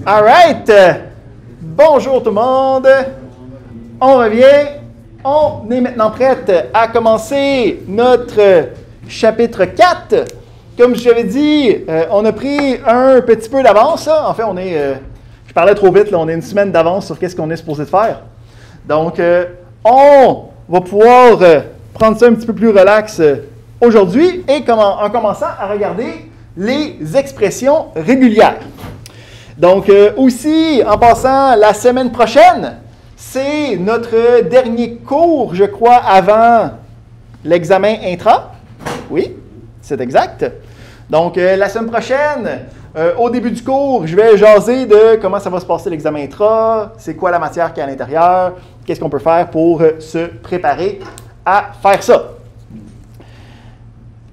All right. Bonjour tout le monde. On revient. On est maintenant prête à commencer notre chapitre 4. Comme je l'avais dit, on a pris un petit peu d'avance. En fait, je parlais trop vite, là, on est une semaine d'avance sur qu'est-ce qu'on est supposé de faire. Donc, on va pouvoir prendre ça un petit peu plus relax aujourd'hui et en commençant à regarder les expressions régulières. Donc, aussi, en passant, la semaine prochaine, c'est notre dernier cours, je crois, avant l'examen intra. Oui, c'est exact. Donc, la semaine prochaine, au début du cours, je vais jaser de comment ça va se passer l'examen intra, c'est quoi la matière qui est à l'intérieur, qu'est-ce qu'on peut faire pour se préparer à faire ça.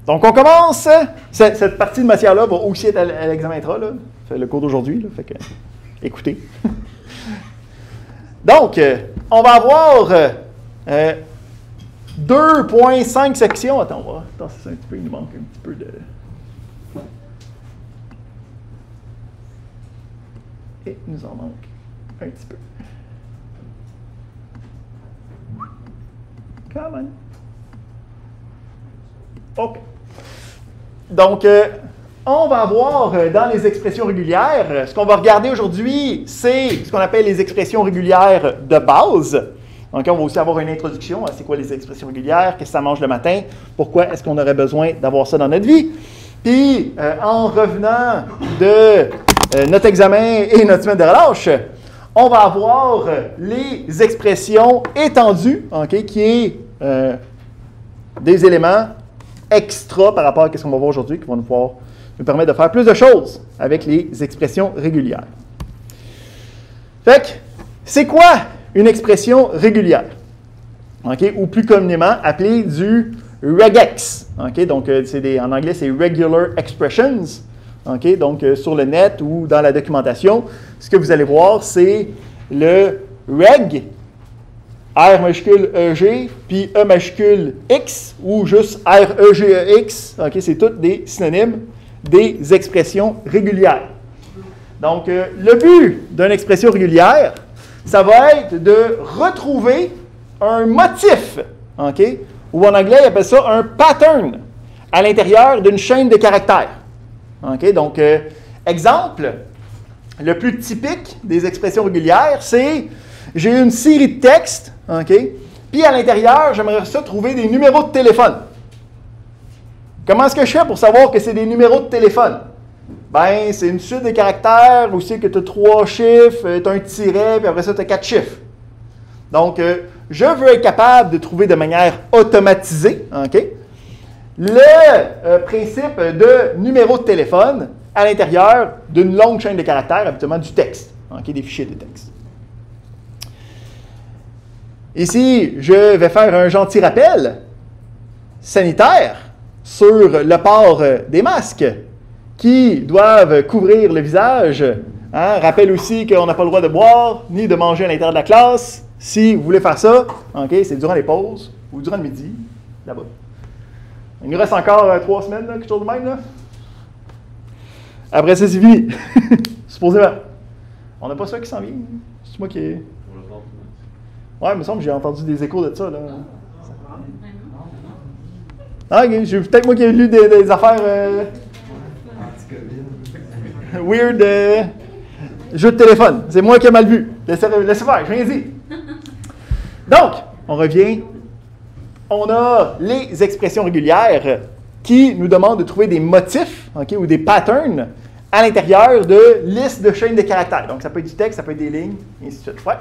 Donc, on commence. Cette partie de matière-là va aussi être à l'examen intra, là. C'est le cours d'aujourd'hui, là, fait que écoutez. Donc, on va avoir 2,5 sections. Attends, on va tasser ça un petit peu, il nous manque un petit peu de... Et il nous en manque un petit peu. Come on. OK. Donc, on va avoir dans les expressions régulières, ce qu'on va regarder aujourd'hui, c'est ce qu'on appelle les expressions régulières de base. Donc, on va aussi avoir une introduction à c'est quoi les expressions régulières, qu'est-ce que ça mange le matin, pourquoi est-ce qu'on aurait besoin d'avoir ça dans notre vie. Puis, en revenant de notre examen et notre semaine de relâche, on va avoir les expressions étendues, okay, qui est des éléments extra par rapport à ce qu'on va voir aujourd'hui, qui vont nous permettre de faire plus de choses avec les expressions régulières. Fait que, c'est quoi une expression régulière? Okay? Ou plus communément appelée du regex. Okay? Donc, en anglais, c'est regular expressions. Okay? Donc, sur le net ou dans la documentation, ce que vous allez voir, c'est le reg, R majuscule EG, puis E majuscule X, ou juste R-E-G-E-X. Okay? C'est tous des synonymes des expressions régulières. Donc, le but d'une expression régulière, ça va être de retrouver un motif, okay? Ou en anglais, ils appellent ça un pattern à l'intérieur d'une chaîne de caractères. Okay? Donc, exemple, le plus typique des expressions régulières, c'est j'ai une série de textes, okay? Puis à l'intérieur, j'aimerais ça trouver des numéros de téléphone. Comment est-ce que je fais pour savoir que c'est des numéros de téléphone? Ben, c'est une suite de caractères où c'est que tu as 3 chiffres, tu as un tiret, puis après ça, tu as 4 chiffres. Donc, je veux être capable de trouver de manière automatisée, okay, le principe de numéro de téléphone à l'intérieur d'une longue chaîne de caractères, habituellement du texte, okay, des fichiers de texte. Ici, je vais faire un gentil rappel sanitaire sur le port des masques qui doivent couvrir le visage. Hein? Rappelle aussi qu'on n'a pas le droit de boire ni de manger à l'intérieur de la classe. Si vous voulez faire ça, okay, c'est durant les pauses ou durant le midi, là-bas. Il nous reste encore 3 semaines, là, quelque chose de même. Là. Après ça, c'est fini. Supposément. On n'a pas ça qui s'en vient. C'est moi qui ai... Ouais, il me semble que j'ai entendu des échos de ça. Là. Ah, okay. Peut-être moi qui ai lu des affaires weird jeux de téléphone. C'est moi qui ai mal vu. Laissez faire, je viens dire. Donc, on revient. On a les expressions régulières qui nous demandent de trouver des motifs, okay, ou des patterns à l'intérieur de listes de chaînes de caractères. Donc, ça peut être du texte, ça peut être des lignes, et ainsi de suite. Ouais.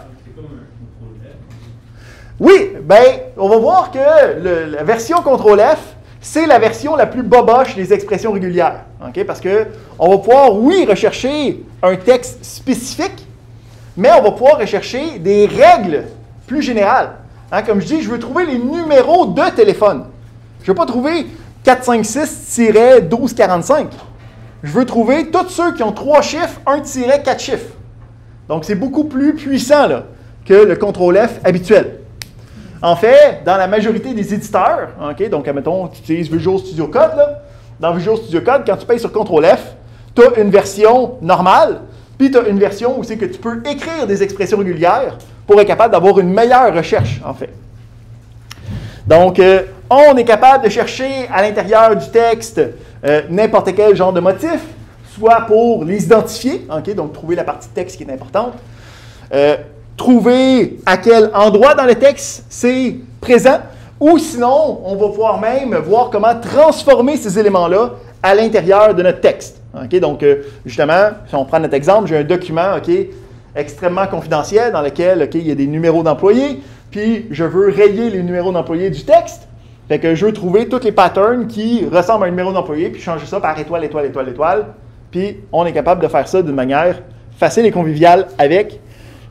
Oui, bien, on va voir que la version CTRL-F, c'est la version la plus boboche des expressions régulières. Okay? Parce qu'on va pouvoir, oui, rechercher un texte spécifique, mais on va pouvoir rechercher des règles plus générales. Hein? Comme je dis, je veux trouver les numéros de téléphone. Je ne veux pas trouver 456-1245. Je veux trouver tous ceux qui ont 3 chiffres, 1-4 chiffres. Donc, c'est beaucoup plus puissant là, que le CTRL-F habituel. En fait, dans la majorité des éditeurs, okay, donc, admettons, tu utilises Visual Studio Code, là, dans Visual Studio Code, quand tu payes sur CTRL-F, tu as une version normale, Puis tu as une version où c'est que tu peux écrire des expressions régulières pour être capable d'avoir une meilleure recherche, en fait. Donc, on est capable de chercher à l'intérieur du texte n'importe quel genre de motif, soit pour les identifier, okay, donc trouver la partie de texte qui est importante, trouver à quel endroit dans le texte c'est présent, ou sinon, on va pouvoir même voir comment transformer ces éléments-là à l'intérieur de notre texte. Okay, donc, justement, si on prend notre exemple, j'ai un document extrêmement confidentiel dans lequel il y a des numéros d'employés, puis je veux rayer les numéros d'employés du texte. Fait que je veux trouver tous les patterns qui ressemblent à un numéro d'employé, puis changer ça par étoile, étoile, étoile, étoile. Puis on est capable de faire ça d'une manière facile et conviviale avec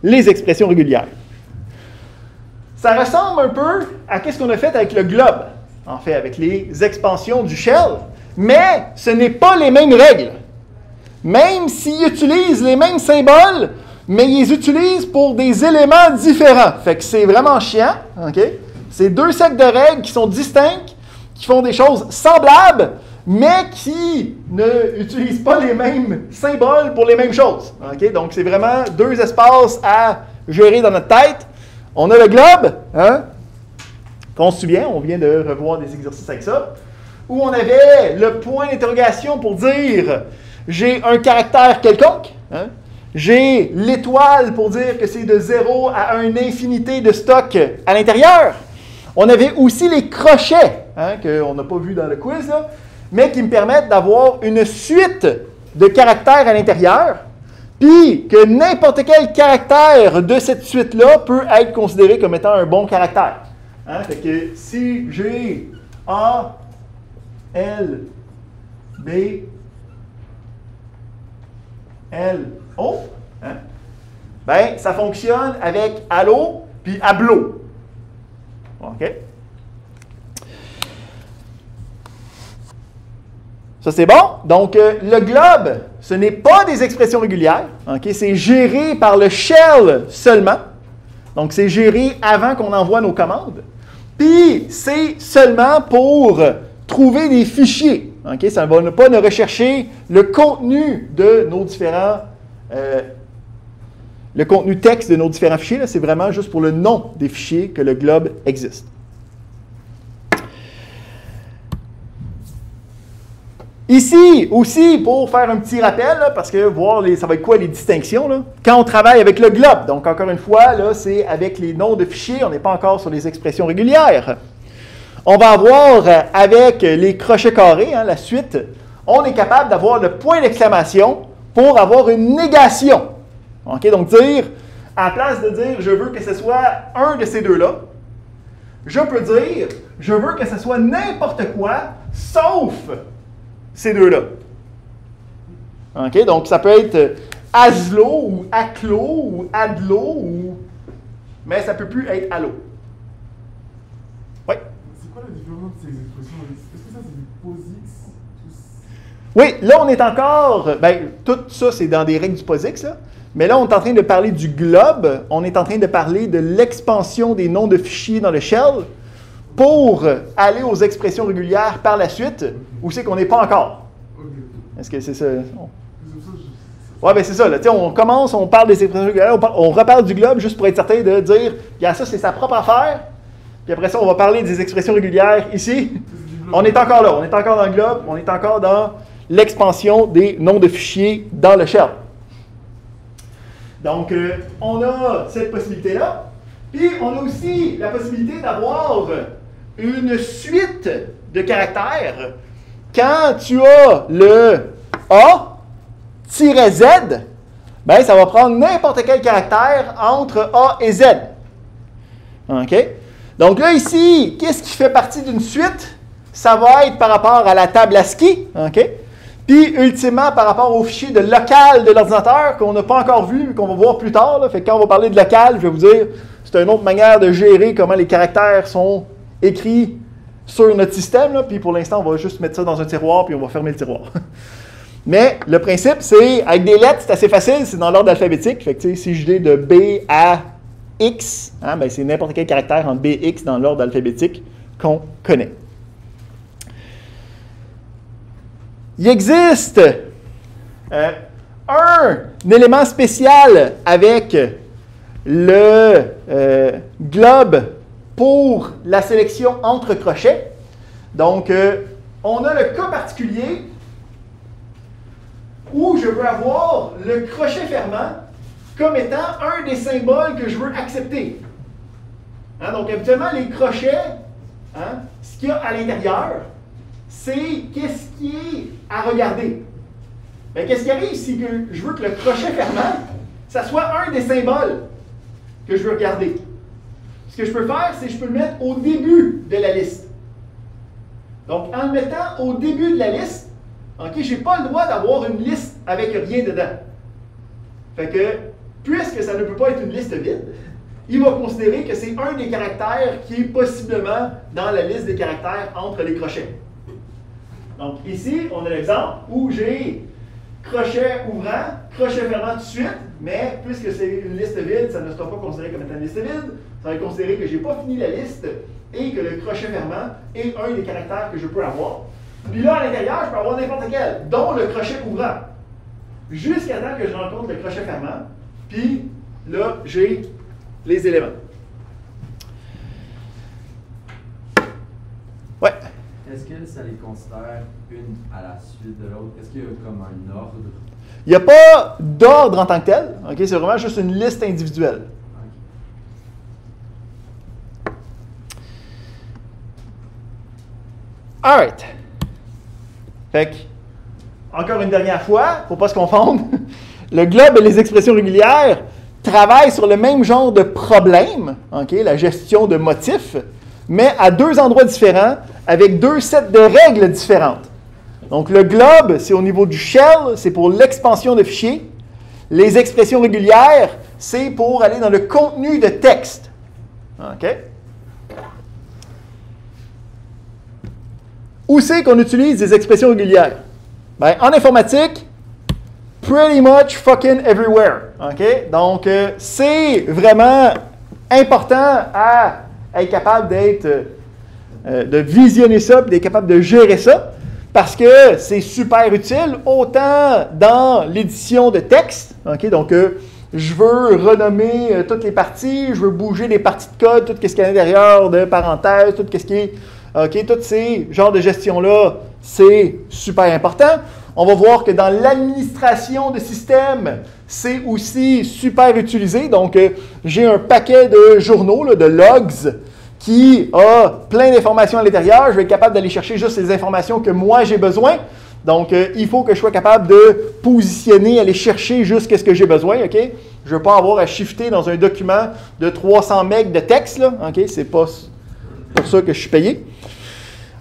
les expressions régulières. Ça ressemble un peu à ce qu'on a fait avec le globe, en fait, avec les expansions du shell, mais ce n'est pas les mêmes règles. Même s'ils utilisent les mêmes symboles, mais ils les utilisent pour des éléments différents. Fait que c'est vraiment chiant, OK? C'est deux sets de règles qui sont distinctes, qui font des choses semblables, mais qui ne utilisent pas les mêmes symboles pour les mêmes choses. Okay? Donc, c'est vraiment deux espaces à gérer dans notre tête. On a le globe, hein? Qu'on se souvient, on vient de revoir des exercices avec ça, où on avait le point d'interrogation pour dire j'ai un caractère quelconque, hein? J'ai l'étoile pour dire que c'est de 0 à une infinité de stock à l'intérieur. On avait aussi les crochets, hein, qu'on n'a pas vu dans le quiz, là, mais qui me permettent d'avoir une suite de caractères à l'intérieur, puis que n'importe quel caractère de cette suite-là peut être considéré comme étant un bon caractère. Hein? Fait que si j'ai A, L, B, L, O, hein? Ben, ça fonctionne avec Allo puis Ablo. OK? Ça, c'est bon. Donc, le globe, ce n'est pas des expressions régulières. Okay? C'est géré par le shell seulement. Donc, c'est géré avant qu'on envoie nos commandes. Puis, c'est seulement pour trouver des fichiers. Okay? Ça ne va pas nous rechercher le contenu de nos différents... le contenu texte de nos différents fichiers. C'est vraiment juste pour le nom des fichiers que le globe existe. Ici, aussi, pour faire un petit rappel, là, parce que voir ça va être quoi les distinctions, là, quand on travaille avec le globe, donc encore une fois, là, c'est avec les noms de fichiers, on n'est pas encore sur les expressions régulières. On va avoir avec les crochets carrés, hein, la suite, on est capable d'avoir le point d'exclamation pour avoir une négation. Okay? Donc dire, à la place de dire je veux que ce soit un de ces deux-là, je peux dire je veux que ce soit n'importe quoi sauf ces deux-là. Okay? Donc, ça peut être Aslo ou Aclo ou Adlo, mais ça ne peut plus être Allo. Oui? C'est quoi la différence de ces expressions? Est-ce que ça, c'est du POSIX? Oui, là, on est encore... tout ça, c'est dans des règles du POSIX, là. Mais là, on est en train de parler du globe. On est en train de parler de l'expansion des noms de fichiers dans le shell pour aller aux expressions régulières par la suite, où c'est qu'on n'est pas encore. Est-ce que c'est ça? Oui, bien c'est ça. Là, on commence, on parle des expressions régulières, on reparle du globe juste pour être certain de dire, ça, c'est sa propre affaire. Puis après ça, on va parler des expressions régulières ici. On est encore là, on est encore dans le globe, on est encore dans l'expansion des noms de fichiers dans le shell. Donc, on a cette possibilité-là. Puis, on a aussi la possibilité d'avoir une suite de caractères. Quand tu as le A-Z, ben, ça va prendre n'importe quel caractère entre A et Z. OK? Donc là, ici, qu'est-ce qui fait partie d'une suite? Ça va être par rapport à la table ASCII. OK? Puis, ultimement, par rapport au fichier de local de l'ordinateur qu'on n'a pas encore vu, mais qu'on va voir plus tard. Là. Fait que quand on va parler de local, je vais vous dire, c'est une autre manière de gérer comment les caractères sont écrits sur notre système. Là. Puis, pour l'instant, on va juste mettre ça dans un tiroir, puis on va fermer le tiroir. Mais le principe, c'est, avec des lettres, c'est assez facile, c'est dans l'ordre alphabétique. Fait que, si je dis de B à X, hein, ben, c'est n'importe quel caractère entre B et X dans l'ordre alphabétique qu'on connaît. Il existe un élément spécial avec le globe pour la sélection entre crochets. Donc, on a le cas particulier où je veux avoir le crochet fermant comme étant un des symboles que je veux accepter. Hein, donc, habituellement, les crochets, hein, ce qu'il y a à l'intérieur, c'est qu'est-ce qui est à regarder. Bien, qu'est-ce qui arrive, c'est que je veux que le crochet fermant, ça soit un des symboles que je veux regarder. Ce que je peux faire, c'est que je peux le mettre au début de la liste. Donc, en le mettant au début de la liste, okay, je n'ai pas le droit d'avoir une liste avec rien dedans. Fait que, puisque ça ne peut pas être une liste vide, il va considérer que c'est un des caractères qui est possiblement dans la liste des caractères entre les crochets. Donc, ici, on a l'exemple où j'ai crochet ouvrant, crochet fermant tout de suite, mais puisque c'est une liste vide, ça ne sera pas considéré comme étant une liste vide. Ça va être considéré que je n'ai pas fini la liste et que le crochet fermant est un des caractères que je peux avoir. Puis là, à l'intérieur, je peux avoir n'importe quel, dont le crochet ouvrant. Jusqu'à temps que je rencontre le crochet fermant, puis là, j'ai les éléments. Ouais. Est-ce que ça les considère une à la suite de l'autre? Est-ce qu'il y a comme un ordre? Il n'y a pas d'ordre en tant que tel. Okay? C'est vraiment juste une liste individuelle. All right. Fait que, encore une dernière fois, il ne faut pas se confondre. Le globe et les expressions régulières travaillent sur le même genre de problème, okay? La gestion de motifs, mais à deux endroits différents, avec deux sets de règles différentes. Donc, le globe, c'est au niveau du shell, c'est pour l'expansion de fichiers. Les expressions régulières, c'est pour aller dans le contenu de texte. OK? Où c'est qu'on utilise des expressions régulières? Bien, en informatique, pretty much fucking everywhere. OK? Donc, c'est vraiment important à être capable de visionner ça, et d'être capable de gérer ça, parce que c'est super utile, autant dans l'édition de texte. OK? Donc, je veux renommer toutes les parties, je veux bouger les parties de code, tout ce qui est à l'intérieur de parenthèses, tout ce qui est... OK, tous ces genres de gestion-là, c'est super important. On va voir que dans l'administration de système, c'est aussi super utilisé. Donc, j'ai un paquet de journaux, là, de logs, qui a plein d'informations à l'intérieur. Je vais être capable d'aller chercher juste les informations que moi j'ai besoin. Donc, il faut que je sois capable de positionner, aller chercher juste ce que j'ai besoin. OK? Je ne veux pas avoir à shifter dans un document de 300 MB de texte. Là, OK? C'est pas pour ça que je suis payé.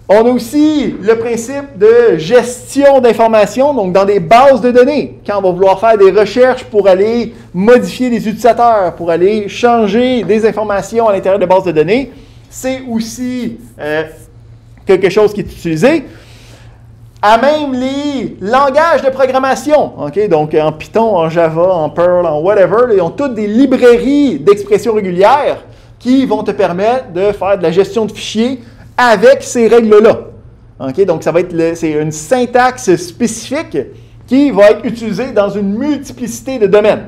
On a aussi le principe de gestion d'informations, donc dans des bases de données. Quand on va vouloir faire des recherches pour aller modifier des utilisateurs, pour aller changer des informations à l'intérieur de bases de données, c'est aussi quelque chose qui est utilisé. À même les langages de programmation, okay? Donc en Python, en Java, en Perl, en whatever, ils ont toutes des librairies d'expressions régulières qui vont te permettre de faire de la gestion de fichiers avec ces règles-là. Okay? Donc, ça va être c'est une syntaxe spécifique qui va être utilisée dans une multiplicité de domaines.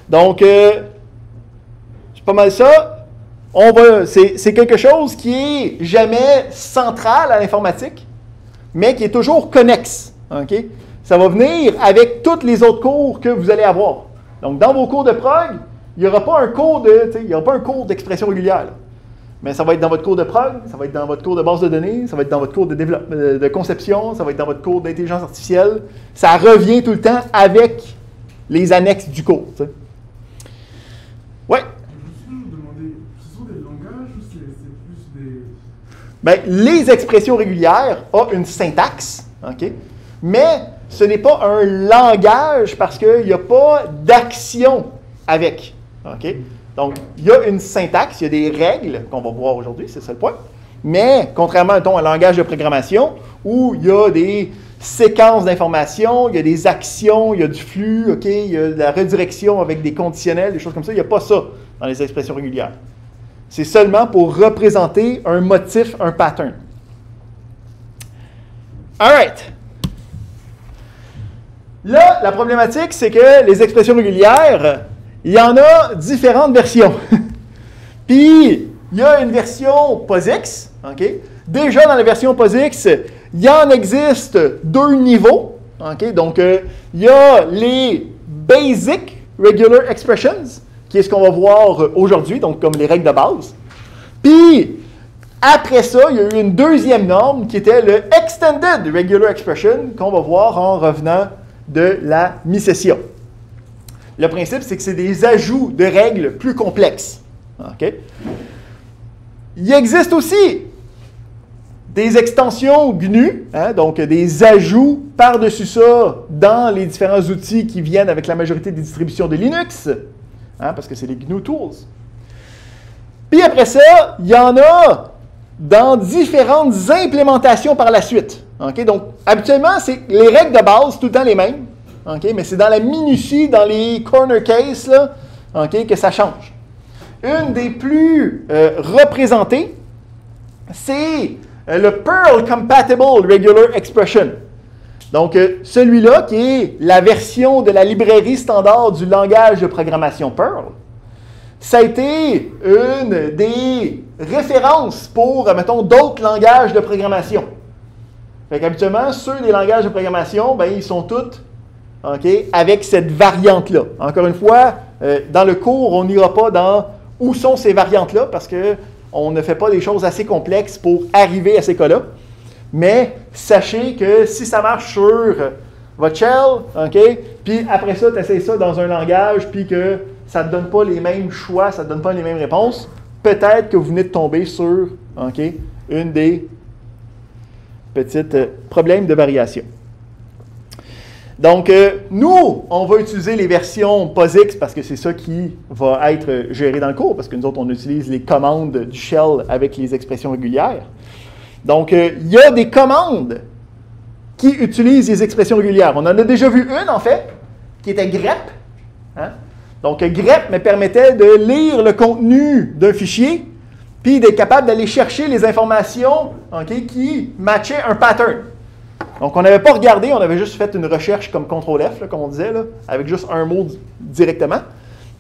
Donc, c'est pas mal ça. C'est quelque chose qui est jamais central à l'informatique, mais qui est toujours connexe. Okay? Ça va venir avec tous les autres cours que vous allez avoir. Donc, dans vos cours de prog, il n'y aura pas un cours d'expression régulière. Là. Mais ça va être dans votre cours de prog, ça va être dans votre cours de base de données, ça va être dans votre cours de développement, de conception, ça va être dans votre cours d'intelligence artificielle. Ça revient tout le temps avec les annexes du cours. T'sais. Ouais. Je me suis demandé, ce sont des langages ou c'est plus des... Bien, les expressions régulières ont une syntaxe, OK? Mais ce n'est pas un langage parce qu'il n'y a pas d'action avec. OK? Donc, il y a une syntaxe, il y a des règles qu'on va voir aujourd'hui, c'est ça le point. Mais, contrairement à un langage de programmation, où il y a des séquences d'informations, il y a des actions, il y a du flux, OK, il y a de la redirection avec des conditionnels, des choses comme ça, il n'y a pas ça dans les expressions régulières. C'est seulement pour représenter un motif, un pattern. All right. Là, la problématique, c'est que les expressions régulières, il y en a différentes versions. Puis, il y a une version POSIX. Okay? Déjà, dans la version POSIX, il en existe 2 niveaux. Okay? Donc, il y a les Basic Regular Expressions, qui est ce qu'on va voir aujourd'hui, donc comme les règles de base. Puis, après ça, il y a eu une deuxième norme qui était le Extended Regular Expression, qu'on va voir en revenant de la mi-session. Le principe, c'est que c'est des ajouts de règles plus complexes. Okay? Il existe aussi des extensions GNU, donc des ajouts par-dessus ça dans les différents outils qui viennent avec la majorité des distributions de Linux, parce que c'est les GNU Tools. Puis après ça, il y en a dans différentes implémentations par la suite. Okay? Donc, habituellement, c'est les règles de base, tout le temps les mêmes, okay? Mais c'est dans la minutie, dans les corner cases, là, okay, que ça change. Une des plus représentées, c'est le Perl Compatible Regular Expression. Donc, celui-là qui est la version de la librairie standard du langage de programmation Perl. Ça a été une des références pour, mettons, d'autres langages de programmation. Fait qu'habituellement, ceux des langages de programmation, ben, ils sont tous avec cette variante-là. Encore une fois, dans le cours, on n'ira pas dans où sont ces variantes-là parce qu'on ne fait pas des choses assez complexes pour arriver à ces cas-là. Mais sachez que si ça marche sur votre shell, puis après ça, tu essaies ça dans un langage, puis que ça ne te donne pas les mêmes choix, ça ne te donne pas les mêmes réponses, peut-être que vous venez de tomber sur une des petites problèmes de variation. Donc, nous, on va utiliser les versions POSIX parce que c'est ça qui va être géré dans le cours, parce que nous autres, on utilise les commandes du shell avec les expressions régulières. Donc, il y a des commandes qui utilisent les expressions régulières. On en a déjà vu une, en fait, qui était grep. Donc, grep me permettait de lire le contenu d'un fichier, puis d'être capable d'aller chercher les informations qui matchaient un pattern. Donc, on n'avait pas regardé, on avait juste fait une recherche comme CTRL-F, là, comme on disait, là, avec juste un mot directement.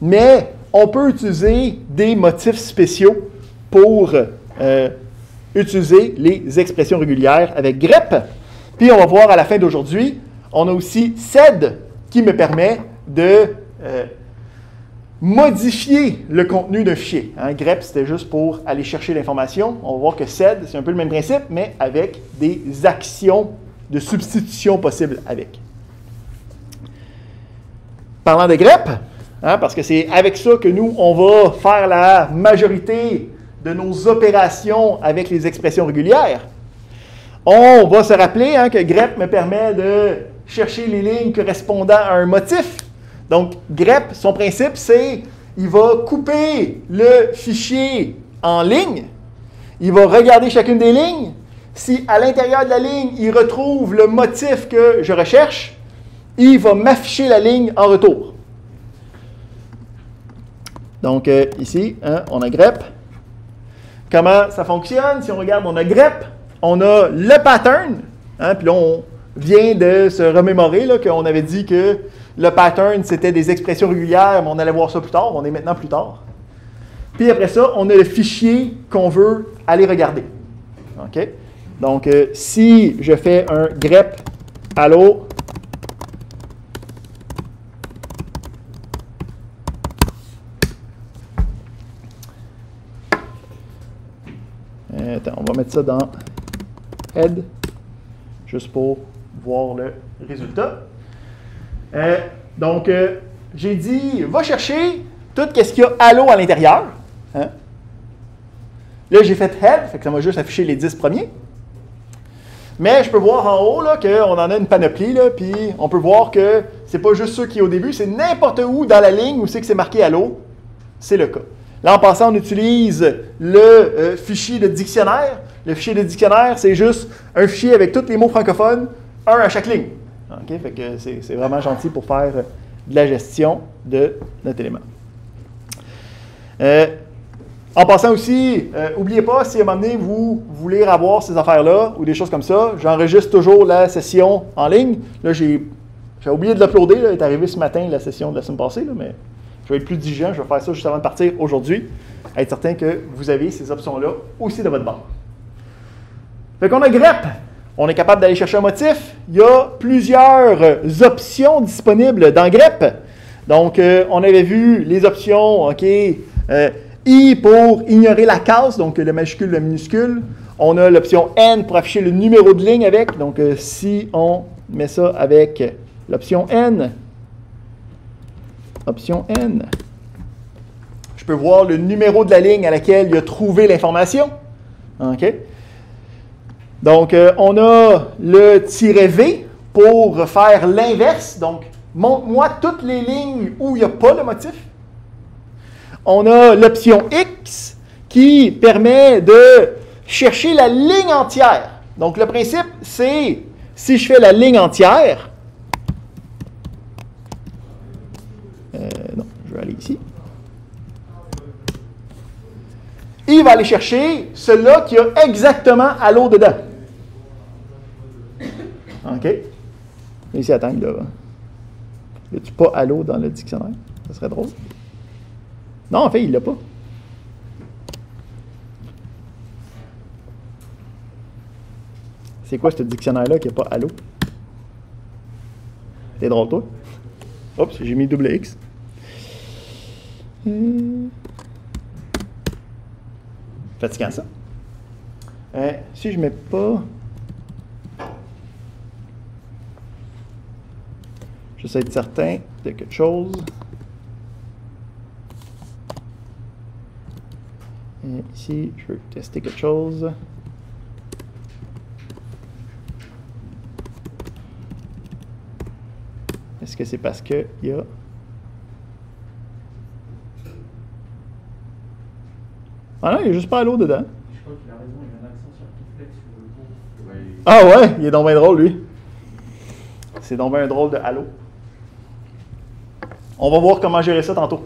Mais on peut utiliser des motifs spéciaux pour utiliser les expressions régulières avec grep. Puis, on va voir à la fin d'aujourd'hui, on a aussi sed qui me permet de modifier le contenu d'un fichier. Grep, c'était juste pour aller chercher l'information. On va voir que sed, c'est un peu le même principe, mais avec des actions de substitution possibles avec. Parlant de grep, parce que c'est avec ça que nous, on va faire la majorité de nos opérations avec les expressions régulières. On va se rappeler que grep me permet de chercher les lignes correspondant à un motif. Donc, grep, son principe, c'est il va couper le fichier en lignes, il va regarder chacune des lignes. Si à l'intérieur de la ligne, il retrouve le motif que je recherche, il va m'afficher la ligne en retour. Donc, ici, on a grep. Comment ça fonctionne? Si on regarde, on a grep, on a le pattern, puis là, on vient de se remémorer qu'on avait dit que le pattern, c'était des expressions régulières, mais on allait voir ça plus tard, on est maintenant plus tard. Puis après ça, on a le fichier qu'on veut aller regarder. OK? Donc, si je fais un grep allo, attends, on va mettre ça dans head, juste pour voir le résultat. Donc, j'ai dit, va chercher tout ce qu'il y a allo à l'intérieur. Là, j'ai fait head, fait que ça m'a juste affiché les 10 premiers. Mais je peux voir en haut qu'on en a une panoplie, puis on peut voir que ce n'est pas juste ceux qui sont au début, c'est n'importe où dans la ligne où c'est que c'est marqué allo, c'est le cas. Là, en passant, on utilise le fichier de dictionnaire. Le fichier de dictionnaire, c'est juste un fichier avec tous les mots francophones, un à chaque ligne. Okay? Fait que c'est vraiment gentil pour faire de la gestion de notre élément. En passant aussi, n'oubliez pas, si à un moment donné, vous voulez avoir ces affaires-là ou des choses comme ça, j'enregistre toujours la session en ligne. Là, j'ai J'ai oublié de l'uploader, il est arrivé ce matin, la session de la semaine passée, là, mais je vais être plus diligent, je vais faire ça juste avant de partir aujourd'hui, être certain que vous avez ces options-là aussi de votre bord. Fait qu'on a grep, on est capable d'aller chercher un motif. Il y a plusieurs options disponibles dans grep. Donc, on avait vu les options, OK, I pour ignorer la case, donc le majuscule, le minuscule. On a l'option N pour afficher le numéro de ligne avec. Donc, si on met ça avec l'option N, je peux voir le numéro de la ligne à laquelle il a trouvé l'information. OK? Donc, on a le "-v pour faire l'inverse. Donc, montre-moi toutes les lignes où il n'y a pas de motif. On a l'option X qui permet de chercher la ligne entière. Donc, le principe, c'est, si je fais la ligne entière, non, je vais aller ici. Il va aller chercher celui-là qui a exactement Allo dedans. OK? Ici, attends, là. Y a-tu pas Allo dans le dictionnaire? Ça serait drôle. Non, en fait, il ne l'a pas. C'est quoi ce dictionnaire-là qui n'a pas Allo? T'es drôle, toi? Oups, j'ai mis double X. Fatigant, ça. Si je ne mets pas... J'essaie d'être certain de quelque chose. Ici, je veux tester quelque chose. Est-ce que c'est parce qu'il y a... Ah non, il n'y a juste pas Allo dedans. Je crois qu'il a raison, il y a un accent circonflexe sur le mot. Oui. Ah ouais, il est donc bien drôle, lui. C'est donc bien drôle de Allo. On va voir comment gérer ça tantôt.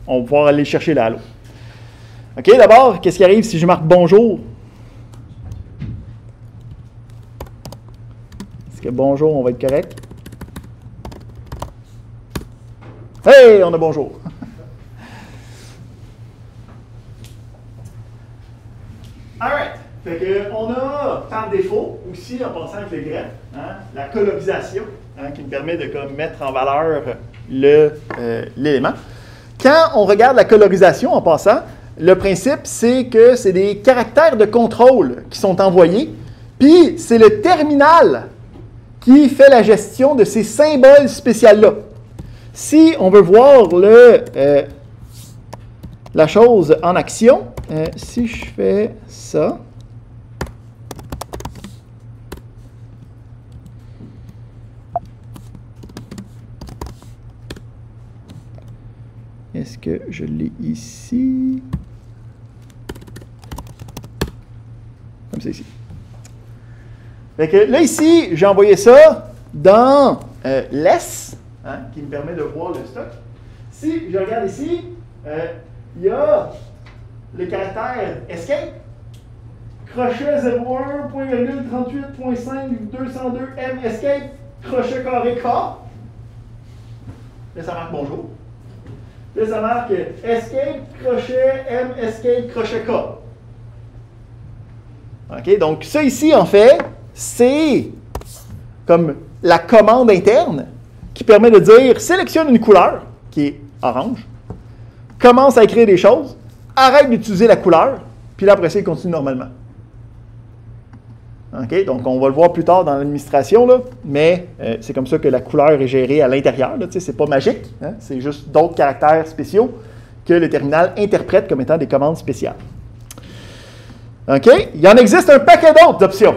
On va pouvoir aller chercher le Allo. OK, d'abord, qu'est-ce qui arrive si je marque bonjour? Est-ce que bonjour, on va être correct? Hey, on a bonjour. Alright. Fait que on a par défaut aussi, en passant avec le grep, la colorisation, qui me permet de comme, mettre en valeur l'élément. Quand on regarde la colorisation en passant, le principe, c'est que c'est des caractères de contrôle qui sont envoyés, puis c'est le terminal qui fait la gestion de ces symboles spéciaux-là. Si on veut voir la chose en action, si je fais ça, est-ce que je l'ai ici? Comme ça ici. Fait que là, ici, j'ai envoyé ça dans less, qui me permet de voir le stock. Si je regarde ici, il y a le caractère escape, crochet 01, point virgule, 38.5, 202, M escape, crochet carré K. Là, ça marque bonjour. Là, ça marque escape, crochet, M escape, crochet K. OK, donc ça ici, en fait, c'est comme la commande interne qui permet de dire sélectionne une couleur qui est orange, commence à écrire des choses, arrête d'utiliser la couleur, puis là, après ça, il continue normalement. OK, donc on va le voir plus tard dans l'administration, là, mais c'est comme ça que la couleur est gérée à l'intérieur. Ce n'est pas magique, c'est juste d'autres caractères spéciaux que le terminal interprète comme étant des commandes spéciales. OK, il en existe un paquet d'autres d'options.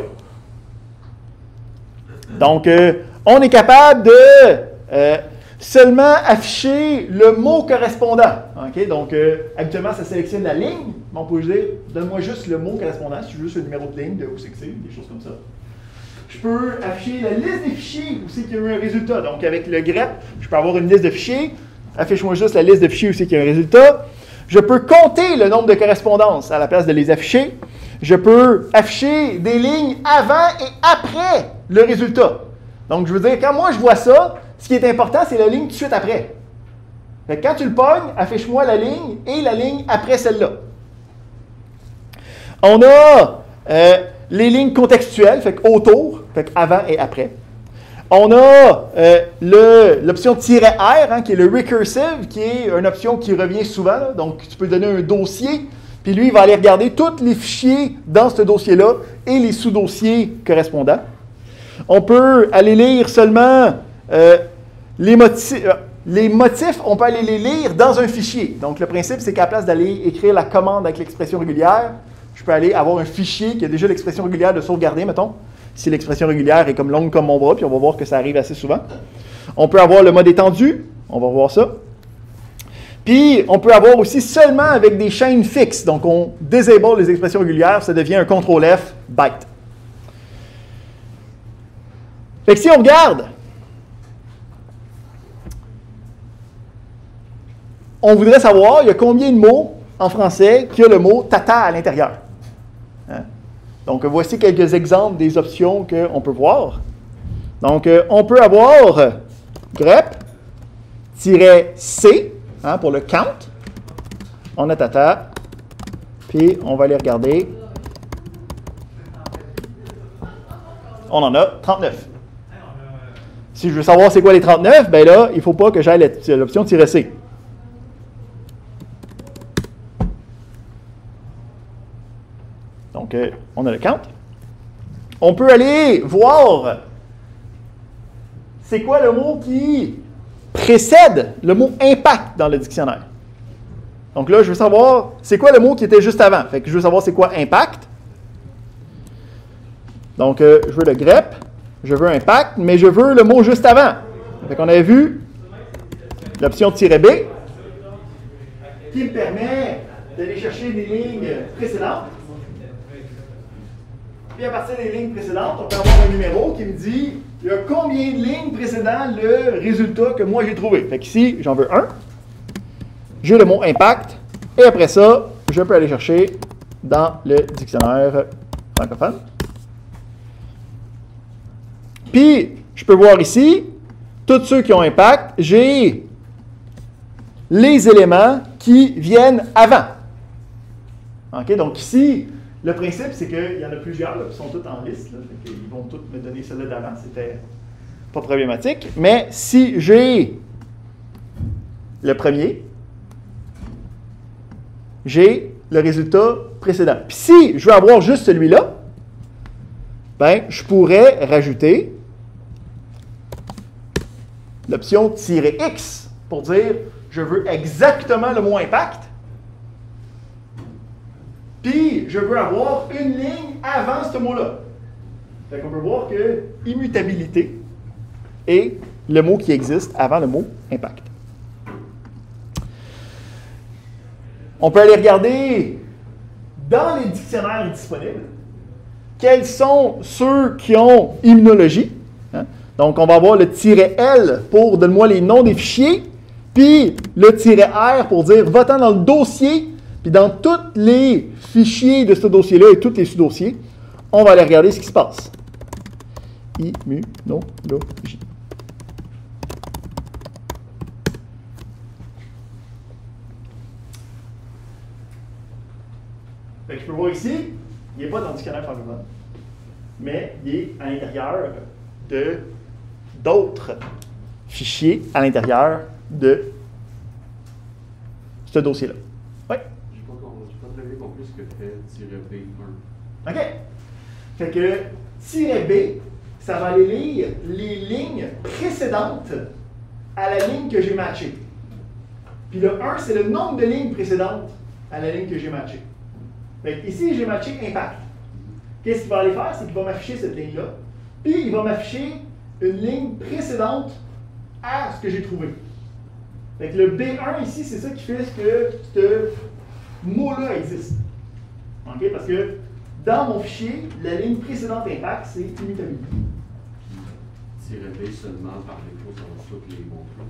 Donc, on est capable de seulement afficher le mot correspondant. OK, donc, habituellement, ça sélectionne la ligne. Mais on peut dire, donne-moi juste le mot correspondant, si tu veux juste le numéro de ligne, de où c'est que c'est, des choses comme ça. Je peux afficher la liste des fichiers où c'est qu'il y a eu un résultat. Donc, avec le grep, je peux avoir une liste de fichiers. Affiche-moi juste la liste de fichiers où c'est qu'il y a un résultat. Je peux compter le nombre de correspondances à la place de les afficher. Je peux afficher des lignes avant et après le résultat. Donc, je veux dire, quand moi je vois ça, ce qui est important, c'est la ligne tout de suite après. Fait que quand tu le pognes, affiche-moi la ligne et la ligne après celle-là. On a les lignes contextuelles, fait que autour, fait que avant et après. On a l'option "-r", hein, qui est le recursive, qui est une option qui revient souvent. Là. Donc, tu peux donner un dossier, puis lui, il va aller regarder tous les fichiers dans ce dossier-là et les sous-dossiers correspondants. On peut aller lire seulement les motifs, on peut aller les lire dans un fichier. Donc, le principe, c'est qu'à la place d'aller écrire la commande avec l'expression régulière, je peux aller avoir un fichier qui a déjà l'expression régulière de sauvegarder, mettons, si l'expression régulière est comme longue comme mon bras, puis on va voir que ça arrive assez souvent. On peut avoir le mode étendu, on va voir ça. Puis, on peut avoir aussi seulement avec des chaînes fixes. Donc, on disable les expressions régulières, ça devient un CTRL-F byte. Fait que si on regarde, on voudrait savoir, il y a combien de mots en français qui a le mot tata à l'intérieur. Hein? Donc, voici quelques exemples des options qu'on peut voir. Donc, on peut avoir grep-c hein, pour le count. On a tata. Puis, on va aller regarder. On en a 39. Si je veux savoir c'est quoi les 39, bien là, il ne faut pas que j'aille l'option "-c". Donc, on a le count. On peut aller voir c'est quoi le mot qui précède le mot impact dans le dictionnaire. Donc là, je veux savoir c'est quoi le mot qui était juste avant. Fait que je veux savoir c'est quoi impact. Donc, je veux le grep, je veux impact, mais je veux le mot juste avant. Fait qu'on avait vu l'option "-b qui me permet d'aller chercher des lignes précédentes. Puis à partir des lignes précédentes, on peut avoir un numéro qui me dit il y a combien de lignes précédant le résultat que moi j'ai trouvé. Fait qu'ici, j'en veux 1. J'ai le mot impact. Et après ça, je peux aller chercher dans le dictionnaire francophone. Puis, je peux voir ici, tous ceux qui ont impact, j'ai les éléments qui viennent avant. OK? Donc ici, le principe, c'est qu'il y en a plusieurs là, qui sont tous en liste. Là, fait ils vont tous me donner celle-là d'avant. C'était pas problématique. Mais si j'ai le premier, j'ai le résultat précédent. Puis si je veux avoir juste celui-là, ben, je pourrais rajouter l'option "-x pour dire je veux exactement le mot impact. Puis, je veux avoir une ligne avant ce mot-là. Fait qu'on peut voir que immutabilité est le mot qui existe avant le mot impact. On peut aller regarder dans les dictionnaires disponibles quels sont ceux qui ont immunologie. Hein? Donc, on va avoir le "-l pour donne-moi les noms des fichiers, puis le "-r pour dire va-t'en dans le dossier. Puis dans tous les fichiers de ce dossier-là et tous les sous-dossiers, on va aller regarder ce qui se passe. Immunologie. Fait que je peux voir ici, il n'est pas dans le dictionnaire francophone, mais il est à l'intérieur de d'autres fichiers à l'intérieur de ce dossier-là. Oui? Je n'ai pas très bien compris ce que fait "-b1". OK. Fait que "-b", ça va aller lire les lignes précédentes à la ligne que j'ai matchée. Puis le 1, c'est le nombre de lignes précédentes à la ligne que j'ai matchée. Fait que ici, j'ai matché impact. Qu'est-ce qu'il va aller faire? C'est qu'il va m'afficher cette ligne-là. Puis il va m'afficher une ligne précédente à ce que j'ai trouvé. Fait que le B1 ici, c'est ça qui fait que ce mot-là existe. OK? Parce que dans mon fichier, la ligne précédente impact, c'est immutabilité. "-b seulement par défaut, ça va toutes les montrer,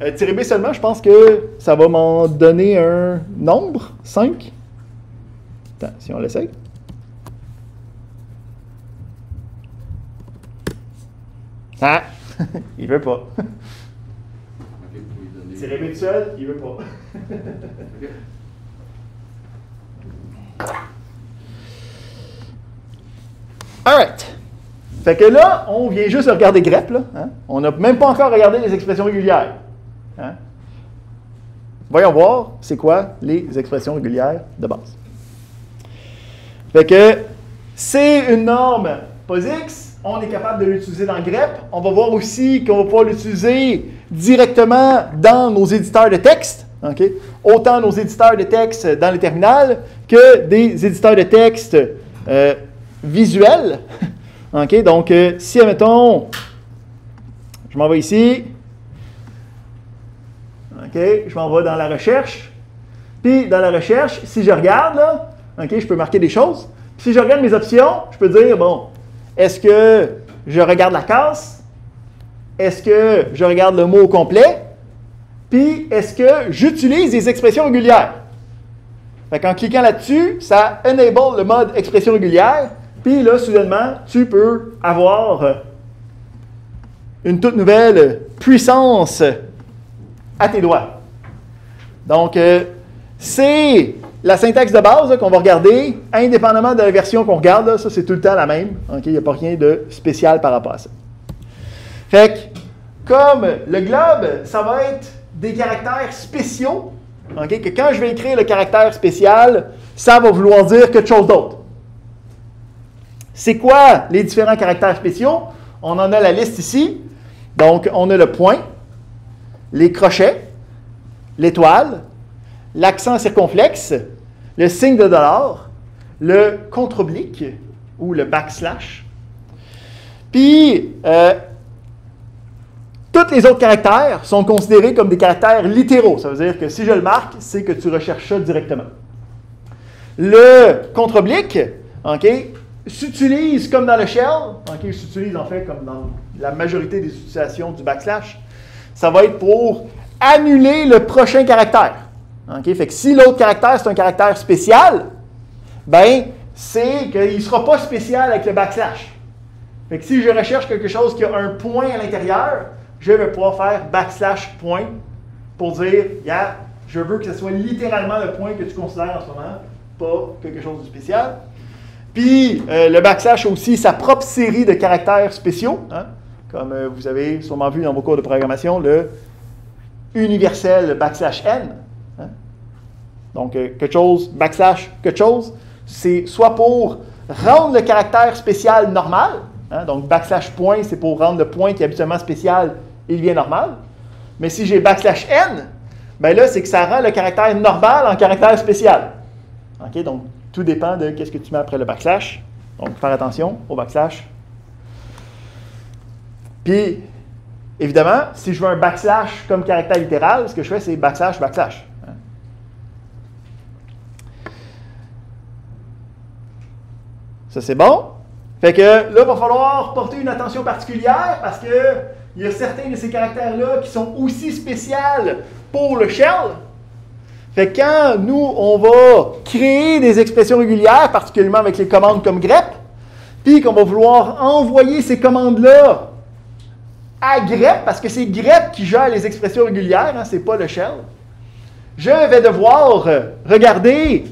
c'est ça? "-b seulement, je pense que ça va m'en donner un nombre, 5. Attends, si on l'essaye. Ah! Il veut pas. Ok, vous pouvez donner. C'est rêvé tout seul, il veut pas. Ok. Alright. Fait que là, on vient juste de regarder grep, là. Hein? On n'a même pas encore regardé les expressions régulières. Hein? Voyons voir, c'est quoi les expressions régulières de base. Fait que c'est une norme POSIX. On est capable de l'utiliser dans grep. On va voir aussi qu'on va pouvoir l'utiliser directement dans nos éditeurs de texte. Okay? Autant nos éditeurs de texte dans les terminals que des éditeurs de texte visuels. Okay? Donc, si, admettons, je m'en vais ici. OK, je m'en vais dans la recherche. Puis, dans la recherche, si je regarde, là, OK, je peux marquer des choses. Puis, si je regarde mes options, je peux dire, bon, est-ce que je regarde la case? Est-ce que je regarde le mot au complet? Puis, est-ce que j'utilise des expressions régulières? Fait qu'en cliquant là-dessus, ça enable le mode expression régulière. Puis là, soudainement, tu peux avoir une toute nouvelle puissance à tes doigts. Donc, c'est la syntaxe de base qu'on va regarder, indépendamment de la version qu'on regarde. Là, ça, c'est tout le temps la même. Il n'y a pas rien de spécial par rapport à ça. Fait que, comme le globe, ça va être des caractères spéciaux, que quand je vais écrire le caractère spécial, ça va vouloir dire quelque chose d'autre. C'est quoi les différents caractères spéciaux? On en a la liste ici. Donc, on a le point, les crochets, l'étoile, l'accent circonflexe, le signe de dollar, le contre-oblique ou le backslash. Puis, tous les autres caractères sont considérés comme des caractères littéraux. Ça veut dire que si je le marque, c'est que tu recherches ça directement. Le contre-oblique, s'utilise comme dans le shell, s'utilise en fait comme dans la majorité des utilisations du backslash. Ça va être pour annuler le prochain caractère. Fait que si l'autre caractère, c'est un caractère spécial, ben, c'est qu'il ne sera pas spécial avec le backslash. Fait que si je recherche quelque chose qui a un point à l'intérieur, je vais pouvoir faire backslash point pour dire, yeah, je veux que ce soit littéralement le point que tu considères en ce moment, pas quelque chose de spécial. Puis, le backslash a aussi sa propre série de caractères spéciaux, comme vous avez sûrement vu dans vos cours de programmation, le universel backslash n. Donc, quelque chose, backslash quelque chose, c'est soit pour rendre le caractère spécial normal, donc backslash point, c'est pour rendre le point qui est habituellement spécial, il devient normal. Mais si j'ai backslash n, ben là, c'est que ça rend le caractère normal en caractère spécial. Donc, tout dépend de qu'est-ce que tu mets après le backslash. Donc, faire attention au backslash. Puis, évidemment, si je veux un backslash comme caractère littéral, ce que je fais, c'est backslash, backslash. Ça, c'est bon. Fait que là, il va falloir porter une attention particulière parce qu'il y a certains de ces caractères-là qui sont aussi spéciaux pour le shell. Fait que quand nous, on va créer des expressions régulières, particulièrement avec les commandes comme grep, puis qu'on va vouloir envoyer ces commandes-là à grep, parce que c'est grep qui gère les expressions régulières, c'est pas le shell, je vais devoir regarder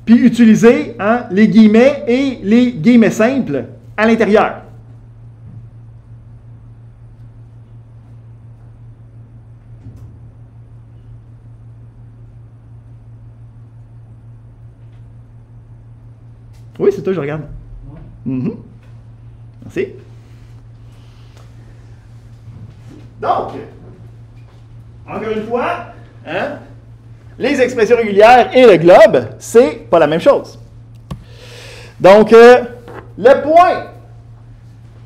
puis utiliser les guillemets et les guillemets simples à l'intérieur. Oui, c'est toi, je regarde. Merci. Donc, encore une fois, les expressions régulières et le globe, c'est pas la même chose. Donc, le point,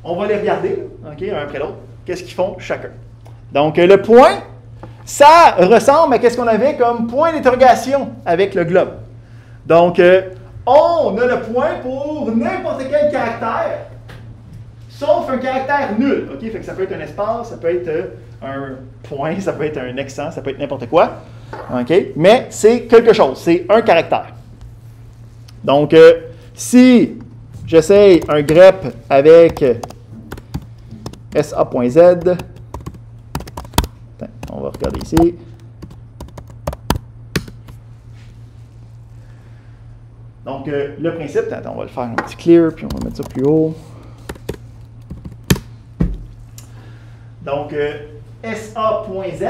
on va les regarder, un après l'autre. Qu'est-ce qu'ils font chacun? Donc, le point, ça ressemble à ce qu'on avait comme point d'interrogation avec le globe. Donc, on a le point pour n'importe quel caractère, sauf un caractère nul. Fait que ça peut être un espace, ça peut être un point, ça peut être un accent, ça peut être n'importe quoi. Mais c'est quelque chose, c'est un caractère. Donc, si j'essaye un grep avec SA.z. Attends, on va regarder ici. Donc, le principe, attends, on va le faire un petit clear, puis on va mettre ça plus haut. Donc, SA.z,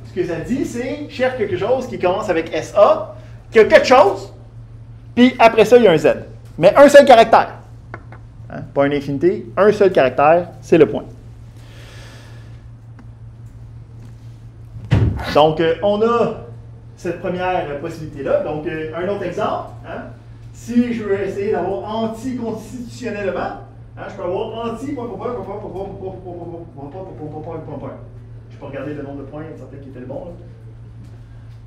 ce que ça dit, c'est cherche quelque chose qui commence avec SA, qui a quelque chose, puis après ça, il y a un Z. Mais un seul caractère. Hein? Pas une infinité, un seul caractère, c'est le point. Donc, on a cette première possibilité-là. Donc, un autre exemple. Hein? Si je veux essayer d'avoir anticonstitutionnellement, hein, je peux avoir anti. Je peux regarder le nombre de points, il y a certains qui étaient le bon. Là.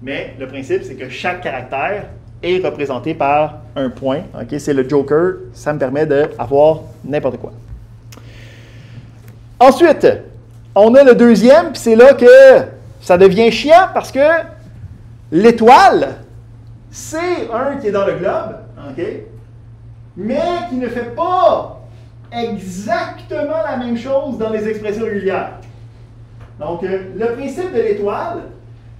Mais le principe, c'est que chaque caractère est représenté par un point. Okay? C'est le joker. Ça me permet d'avoir n'importe quoi. Ensuite, on a le deuxième, puis c'est là que ça devient chiant parce que l'étoile, c'est un qui est dans le globe, okay? Mais qui ne fait pas exactement la même chose dans les expressions régulières. Donc, le principe de l'étoile,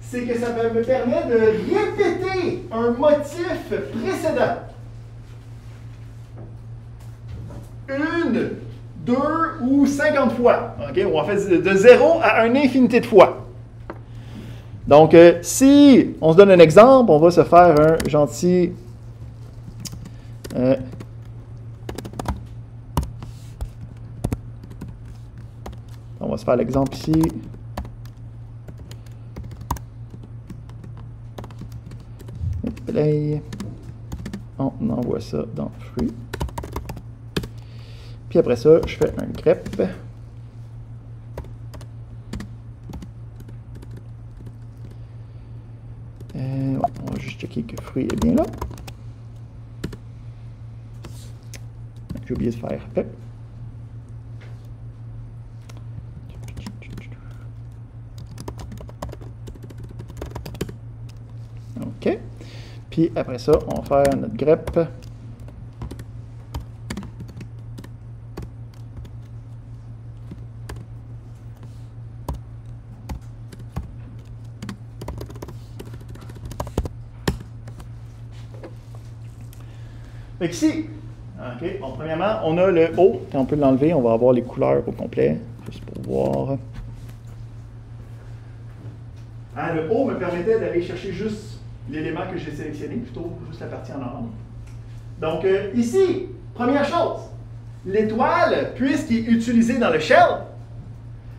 c'est que ça me permet de répéter un motif précédent. Une, deux ou 50 fois. Okay? Ou en fait, de 0 à une infinité de fois. Donc, si on se donne un exemple, on va se faire un gentil... on va se faire l'exemple ici. Play. On envoie ça dans fruit. Puis après ça, je fais un grep. On va juste checker que fruit est bien là. J'ai oublié de faire pep. OK. Puis après ça, on va faire notre grep. Fait qu'ici, okay, bon, premièrement, on a le O. Quand on peut l'enlever, on va avoir les couleurs au complet, juste pour voir. Hein, le O me permettait d'aller chercher juste l'élément que j'ai sélectionné, plutôt juste la partie en orange. Donc ici, première chose, l'étoile, puisqu'il est utilisé dans le shell,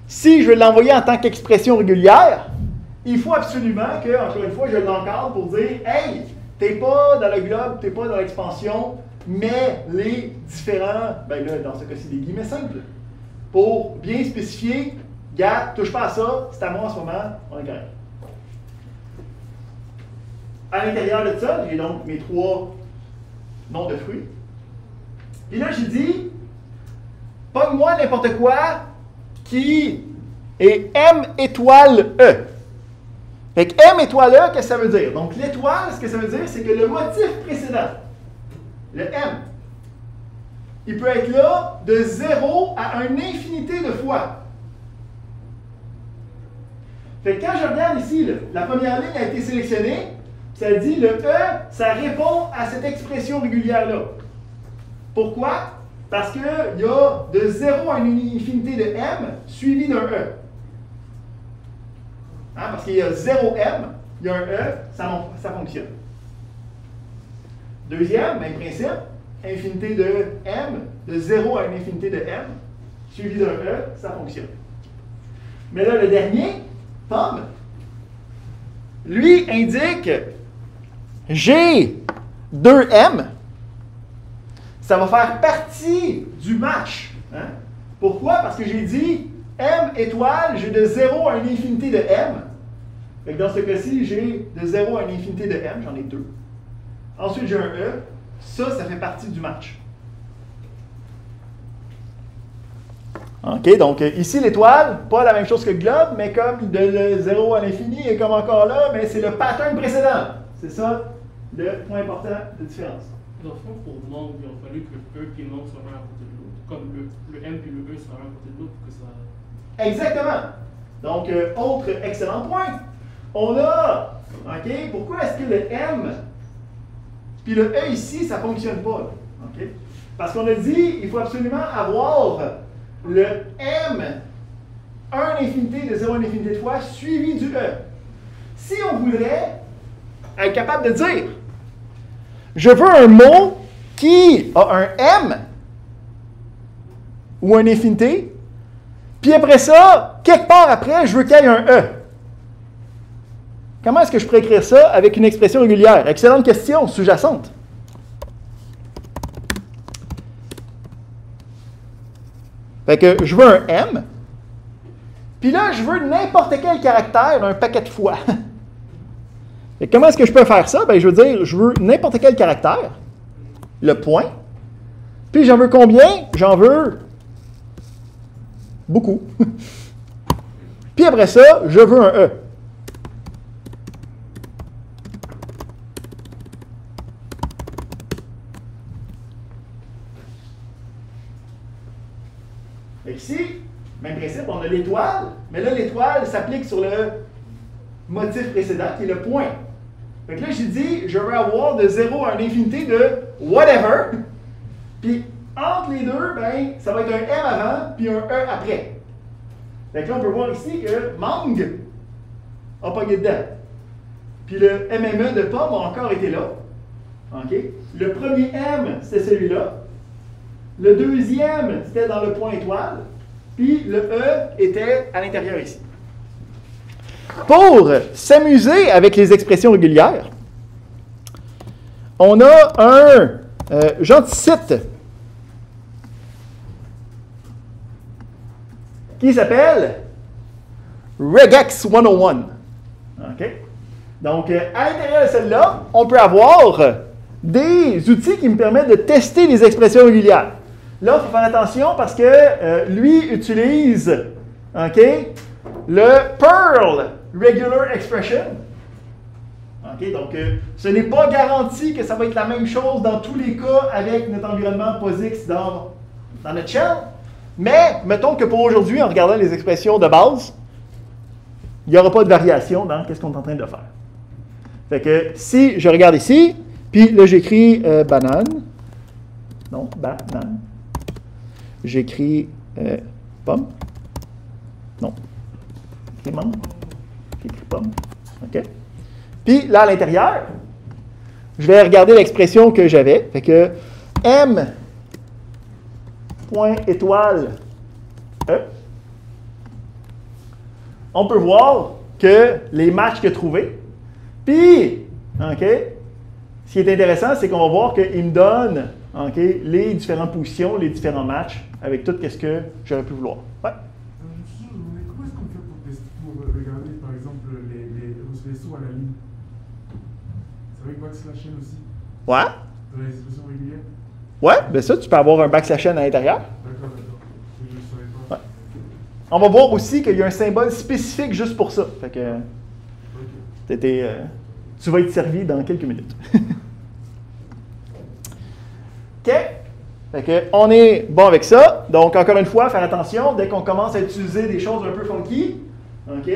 si je veux l'envoyer en tant qu'expression régulière, il faut absolument que, encore une fois, je l'encadre pour dire « Hey, t'es pas dans le globe, t'es pas dans l'expansion, mais les différents, ben là, dans ce cas-ci, des guillemets simples, pour bien spécifier, gars, touche pas à ça, c'est à moi en ce moment, on est correct. » À l'intérieur de ça, j'ai donc mes trois noms de fruits. Et là, j'ai dit, pogne-moi n'importe quoi qui est M étoile E. Fait que M étoile E, qu'est-ce que ça veut dire? Donc l'étoile, ce que ça veut dire, c'est que le motif précédent, le M, il peut être là de 0 à une infinité de fois. Fait que quand je regarde ici, là, la première ligne a été sélectionnée, ça dit le E, ça répond à cette expression régulière-là. Pourquoi? Parce qu'il y a de 0 à une infinité de M suivi d'un E. Hein, parce qu'il y a 0 M, il y a un E, ça fonctionne. Deuxième, même principe, infinité de M, de 0 à une infinité de M, suivi d'un E, ça fonctionne. Mais là, le dernier, pomme, lui indique j'ai 2M, ça va faire partie du match. Hein? Pourquoi? Parce que j'ai dit M étoile, j'ai de 0 à une infinité de M. Fait que dans ce cas-ci, j'ai de 0 à une infinité de M, j'en ai 2. Ensuite, j'ai un E. Ça fait partie du match. OK, donc ici, l'étoile, pas la même chose que le globe, mais comme de 0 à l'infini est comme encore là, mais c'est le pattern précédent. C'est ça le point important de différence. Dans le fond, pour monde, il a fallu que un et monde soient l'un à côté de l'autre. comme le M et le E sont à côté de l'autre pour que ça. Exactement. Donc, autre excellent point. On a, OK, pourquoi est-ce que le M puis le E ici, ça ne fonctionne pas? Là, OK? Parce qu'on a dit, il faut absolument avoir le M 1 infinité de 0 à l'infinité de fois suivi du E. Si on voudrait être capable de dire, je veux un mot qui a un M ou un infinité, puis après ça, quelque part après, je veux qu'il y ait un E. Comment est-ce que je pourrais écrire ça avec une expression régulière? Excellente question, sous-jacente. Fait que je veux un M, puis là, je veux n'importe quel caractère un paquet de fois. Et comment est-ce que je peux faire ça? Ben, je veux dire, je veux n'importe quel caractère, le point, puis j'en veux combien? J'en veux beaucoup. Puis après ça, je veux un E. Et ici, même principe, on a l'étoile, mais là, l'étoile s'applique sur le motif précédent, qui est le point. Fait que là, j'ai dit, je veux avoir de 0 à une infinité de whatever. Puis, entre les deux, ben, ça va être un M avant, puis un E après. Fait que là, on peut voir ici que mangue a pogné dedans. Puis le MME de pomme a encore été là. OK? Le premier M, c'était celui-là. Le deuxième, c'était dans le point étoile. Puis le E était à l'intérieur ici. Pour s'amuser avec les expressions régulières, on a un gentil site qui s'appelle Regex 101. OK? Donc, à l'intérieur de celle-là, on peut avoir des outils qui me permettent de tester les expressions régulières. Là, il faut faire attention parce que lui utilise, OK, le Perl Regular Expression. OK, donc, ce n'est pas garanti que ça va être la même chose dans tous les cas avec notre environnement POSIX dans notre shell. Mais, mettons que pour aujourd'hui, en regardant les expressions de base, il n'y aura pas de variation dans ce qu'on est en train de faire. Fait que si je regarde ici, puis là j'écris banane. Non, banane. J'écris pomme. Non. J'écris mangue. J'écris pomme. OK? Puis là, à l'intérieur, je vais regarder l'expression que j'avais. Fait que M point étoile E. On peut voir que les matchs qu'il a trouvés. Puis, OK, ce qui est intéressant, c'est qu'on va voir qu'il me donne, OK, les différentes positions, les différents matchs, avec tout ce que j'aurais pu vouloir. Ouais. Comment est-ce qu'on fait pour regarder, par exemple, les sauts à la ligne? C'est avec backslash n aussi? Ouais. Dans les expressions régulières? Ouais, bien ça, tu peux avoir un backslash n à l'intérieur. D'accord. Je ne savais pas. Ouais. On va voir aussi qu'il y a un symbole spécifique juste pour ça. Fait que tu vas être servi dans quelques minutes. OK? Fait que on est bon avec ça. Donc, encore une fois, faire attention, dès qu'on commence à utiliser des choses un peu funky, OK?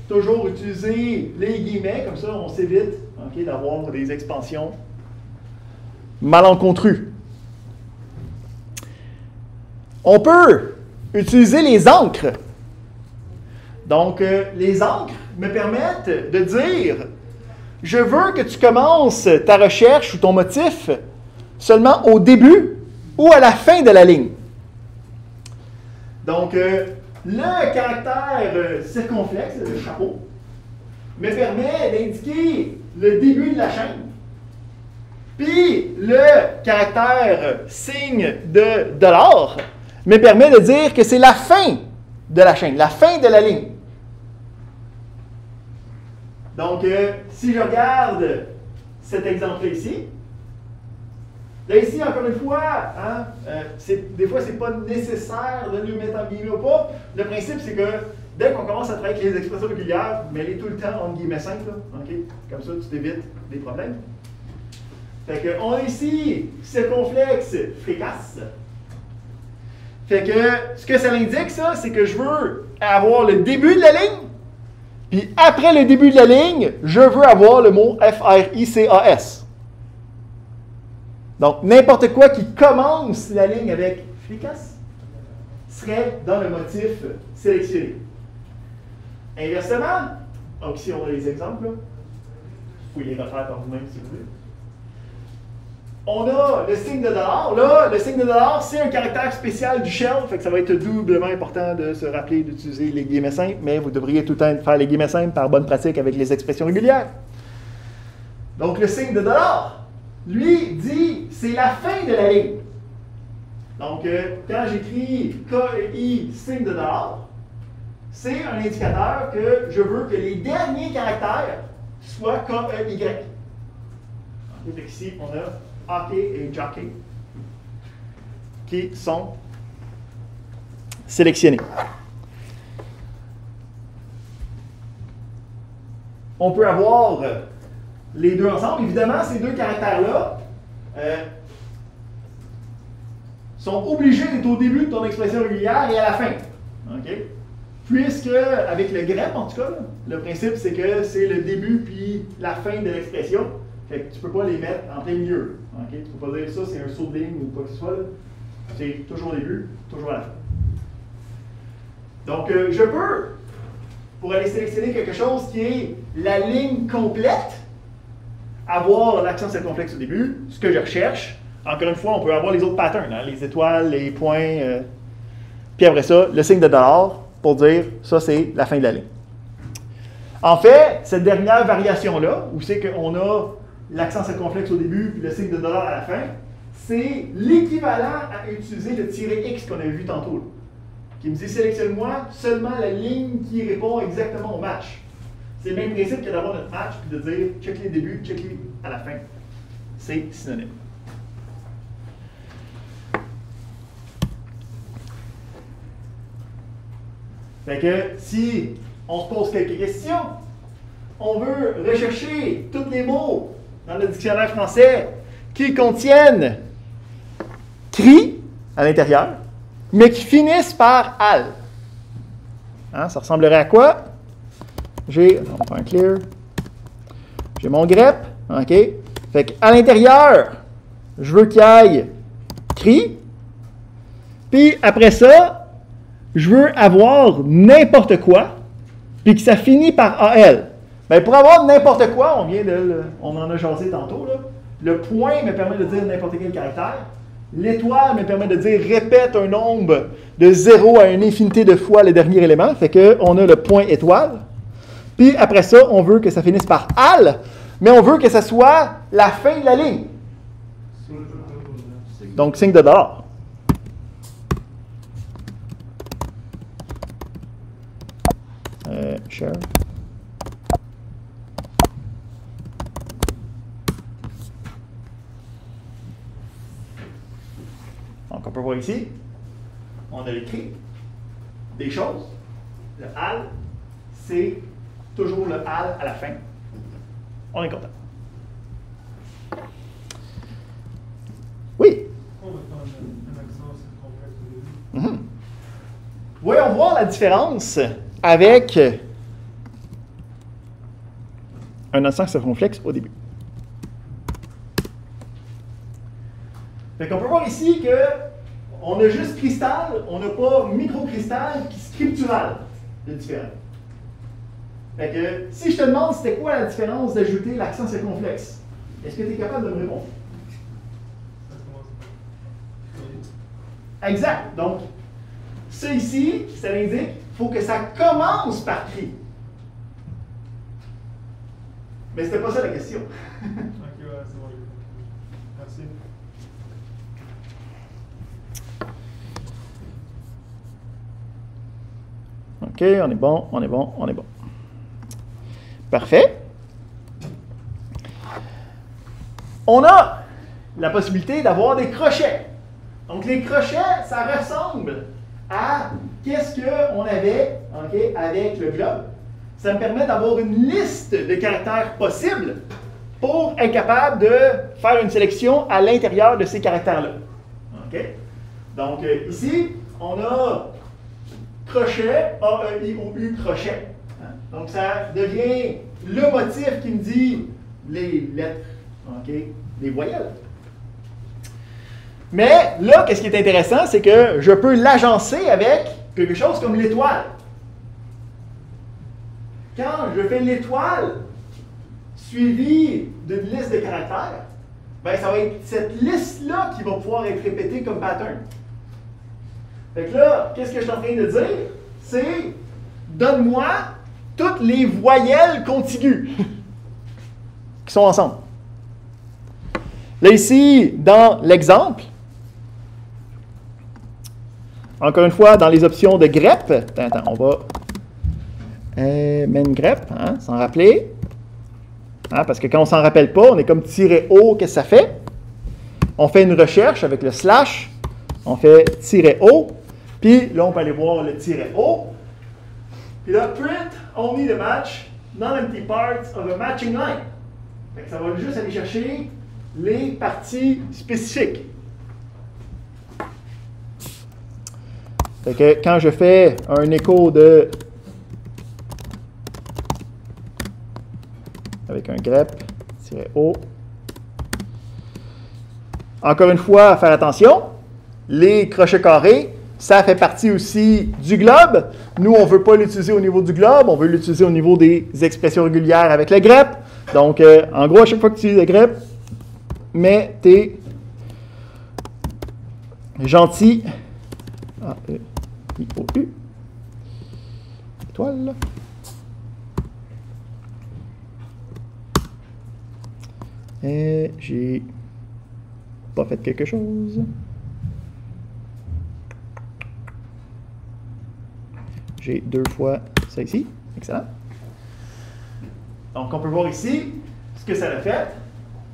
Toujours utiliser les guillemets, comme ça, on s'évite, OK, d'avoir des expansions malencontrues. On peut utiliser les encres. Donc, les encres me permettent de dire, je veux que tu commences ta recherche ou ton motif seulement au début ou à la fin de la ligne. Donc, le caractère circonflexe, le chapeau, me permet d'indiquer le début de la chaîne. Puis, le caractère signe de $ me permet de dire que c'est la fin de la chaîne, la fin de la ligne. Donc, si je regarde cet exemple ici, là ici, encore une fois, hein, des fois, ce n'est pas nécessaire de le mettre en guillemets ou pas. Le principe, c'est que dès qu'on commence à travailler avec les expressions régulières, mets-les tout le temps en guillemets simples. Okay? Comme ça, tu t'évites des problèmes. Fait qu'on a ici circonflexe, fricasse. Puis, le caractère signe de $. Me permet de dire que c'est la fin de la ligne. Donc, si je regarde cet exemple ici, là ici, encore une fois, Fait que ce que ça indique, ça, c'est que je veux avoir le début de la ligne, puis après le début de la ligne, je veux avoir le mot FRICAS. Donc, n'importe quoi qui commence la ligne avec FRICAS serait dans le motif sélectionné. Inversement, donc ici on a les exemples, là. Vous pouvez les refaire par vous-même si vous voulez. On a le signe de dollar. Là, le signe de dollar, c'est un caractère spécial du shell, fait que ça va être doublement important de se rappeler d'utiliser les guillemets simples, mais vous devriez tout le temps faire les guillemets simples par bonne pratique avec les expressions régulières. Donc, le signe de dollar, lui, dit c'est la fin de la ligne. Donc, quand j'écris KEI signe de dollar, c'est un indicateur que je veux que les derniers caractères soient KEY. Donc, ici, on a hockey et jockey qui sont sélectionnés. On peut avoir les deux ensemble. Évidemment, ces deux caractères-là sont obligés d'être au début de ton expression régulière et à la fin. Okay? Puisque, avec le grep, en tout cas, là, le principe, c'est que c'est le début puis la fin de l'expression. Fait que tu ne peux pas les mettre en plein milieu. Okay? Tu ne peux pas dire ça, c'est un saut de ligne ou quoi que ce soit. C'est toujours au début, toujours à la fin. Donc, je peux, pour aller sélectionner quelque chose qui est la ligne complète, avoir l'accent circonflexe au début, ce que je recherche. Encore une fois, on peut avoir les autres patterns, hein, les étoiles, les points. Puis après ça, le signe de dollar pour dire ça, c'est la fin de la ligne. En fait, cette dernière variation-là, où c'est qu'on a l'accent circonflexe au début puis le signe de dollar à la fin, c'est l'équivalent à utiliser le tiret X qu'on a vu tantôt. Là, qui me dit sélectionne-moi seulement la ligne qui répond exactement au match. C'est le même principe que d'avoir notre match puis de dire check les débuts, check les à la fin. C'est synonyme. Fait que si on se pose quelques questions, on veut rechercher tous les mots dans le dictionnaire français qui contiennent cri à l'intérieur, mais qui finissent par al. Hein, ça ressemblerait à quoi? On va faire un clear. J'ai mon grep. OK? Fait qu'à l'intérieur, je veux qu'il y aille cri. Puis après ça, je veux avoir n'importe quoi, puis que ça finit par AL. Bien, pour avoir n'importe quoi, on en a jasé tantôt, là, le point me permet de dire n'importe quel caractère. L'étoile me permet de dire répète un nombre de 0 à une infinité de fois le dernier élément. Fait qu'on a le point étoile. Puis après ça, on veut que ça finisse par AL, mais on veut que ça soit la fin de la ligne. Donc, signe de dollar. Share. Donc, on peut voir ici, on a écrit des choses. Le AL, c'est toujours le AL à la fin. On est content. Oui? On va prendre un accent circonflexe au début. Voyons voir la différence avec un accent circonflexe au début. Fait qu'on peut voir ici qu'on a juste cristal, on n'a pas microcristal qui scriptural de différent. Fait que si je te demande c'était quoi la différence d'ajouter l'accent circonflexe, est-ce que tu es capable de me répondre? Exact. Donc, ça ici, ça l'indique, il faut que ça commence par cri. Mais c'était pas ça la question. Ok, ouais, c'est bon. Merci. OK, on est bon, on est bon, on est bon. Parfait. On a la possibilité d'avoir des crochets. Donc, les crochets, ça ressemble à qu'est-ce qu'on avait avec le globe. Ça me permet d'avoir une liste de caractères possibles pour être capable de faire une sélection à l'intérieur de ces caractères-là. OK? Donc, ici, on a crochet, A-E-I-O-U, crochet. Hein? Donc, ça devient le motif qui me dit les lettres, OK, les voyelles. Mais là, qu'est-ce qui est intéressant, c'est que je peux l'agencer avec quelque chose comme l'étoile. Quand je fais l'étoile suivie d'une liste de caractères, ben, ça va être cette liste-là qui va pouvoir être répétée comme pattern. Fait que là, qu'est-ce que je suis en train de dire? C'est, donne-moi toutes les voyelles contiguës qui sont ensemble. Là, ici, dans l'exemple, encore une fois, dans les options de grep, attends, on va grep, hein, s'en rappeler. Hein, parce que quand on ne s'en rappelle pas, on est comme -O, qu'est-ce que ça fait? On fait une recherche avec le slash, on fait -O, puis là, on peut aller voir le -O. Puis là, print only the match, non-empty parts of a matching line. Fait que ça va juste aller chercher les parties spécifiques. Fait que quand je fais un écho de avec un grep-O. Encore une fois, faire attention, les crochets carrés, ça fait partie aussi du globe. Nous, on ne veut pas l'utiliser au niveau du globe, on veut l'utiliser au niveau des expressions régulières avec le grep. Donc, en gros, à chaque fois que tu utilises le grep, mets tes gentils A-E-I-O-U étoile. J'ai pas fait quelque chose. J'ai 2 fois ça ici. Excellent. Donc, on peut voir ici, ce que ça a fait,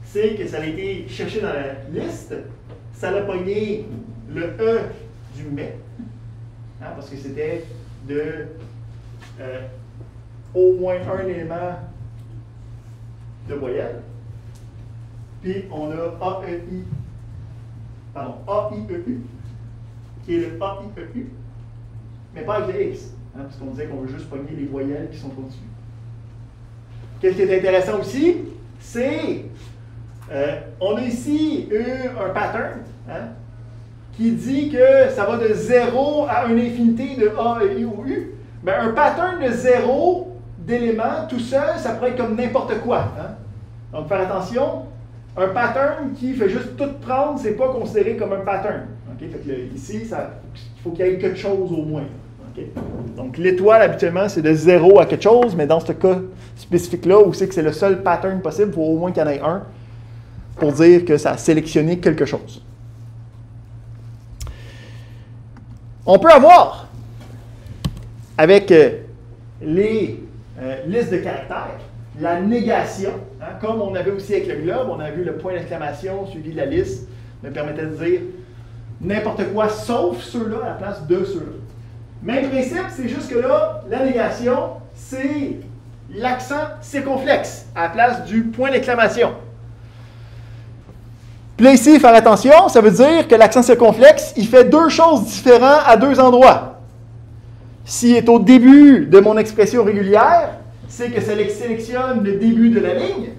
c'est que ça a été cherché dans la liste. Ça a pogné le E du mais, hein, parce que c'était de au moins un élément de voyelle. Puis on a A-E-I, pardon, A-I-E-U, qui est le A-I-E-U, mais pas avec le X, hein, parce qu'on disait qu'on veut juste pogner les voyelles qui sont au-dessus. Qu'est-ce qui est intéressant aussi, c'est, on a ici un pattern, hein, qui dit que ça va de 0 à une infinité de A-E-I ou U. Mais un pattern de 0 d'éléments, tout seul, ça pourrait être comme n'importe quoi. Hein. Donc, faire attention. Un pattern qui fait juste tout prendre, c'est pas considéré comme un pattern. Okay? Fait que ici, il faut qu'il y ait quelque chose au moins. Okay? Donc, l'étoile, habituellement, c'est de 0 à quelque chose, mais dans ce cas spécifique-là, où c'est que c'est le seul pattern possible, il faut au moins qu'il y en ait un pour dire que ça a sélectionné quelque chose. On peut avoir, avec les listes de caractères, la négation, hein, comme on avait aussi avec le globe, on a vu le point d'exclamation suivi de la liste, me permettait de dire n'importe quoi sauf ceux-là à la place de ceux-là. Même principe, c'est juste que là, la négation, c'est l'accent circonflexe à la place du point d'exclamation. Puis là, ici, faire attention, ça veut dire que l'accent circonflexe, il fait 2 choses différentes à 2 endroits. S'il est au début de mon expression régulière, c'est que ça sélectionne le début de la ligne.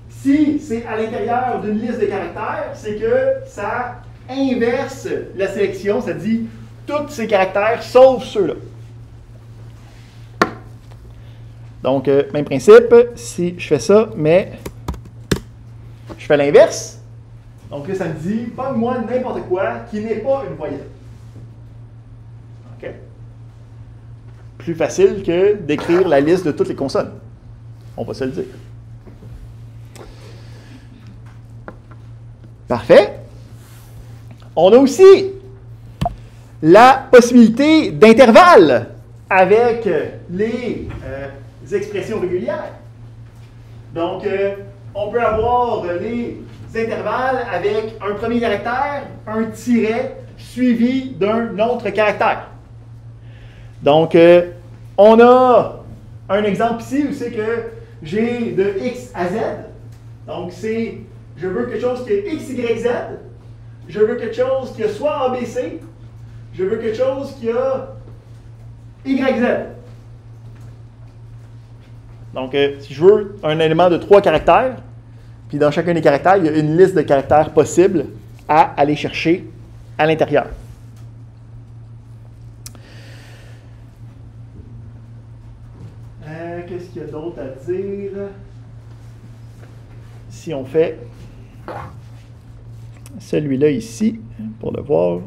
Si c'est à l'intérieur d'une liste de caractères, c'est que ça inverse la sélection, ça dit tous ces caractères sauf ceux-là. Donc, même principe, si je fais ça, mais je fais l'inverse, donc là, ça me dit, pogne-moi n'importe quoi qui n'est pas une voyelle. OK? Plus facile que d'écrire la liste de toutes les consonnes. On va se le dire. Parfait. On a aussi la possibilité d'intervalle avec les expressions régulières. Donc, on peut avoir les intervalles avec un premier caractère, un tiret, suivi d'un autre caractère. Donc, on a un exemple ici où c'est que j'ai de X à Z. Donc, c'est, je veux quelque chose qui est X, Y, Z. Je veux quelque chose qui est soit ABC. je veux quelque chose qui a YZ. Donc, si je veux un élément de 3 caractères, puis dans chacun des caractères, il y a une liste de caractères possibles à aller chercher à l'intérieur. Qu'est-ce qu'il y a d'autre à dire? Si on fait celui-là ici, pour le voir,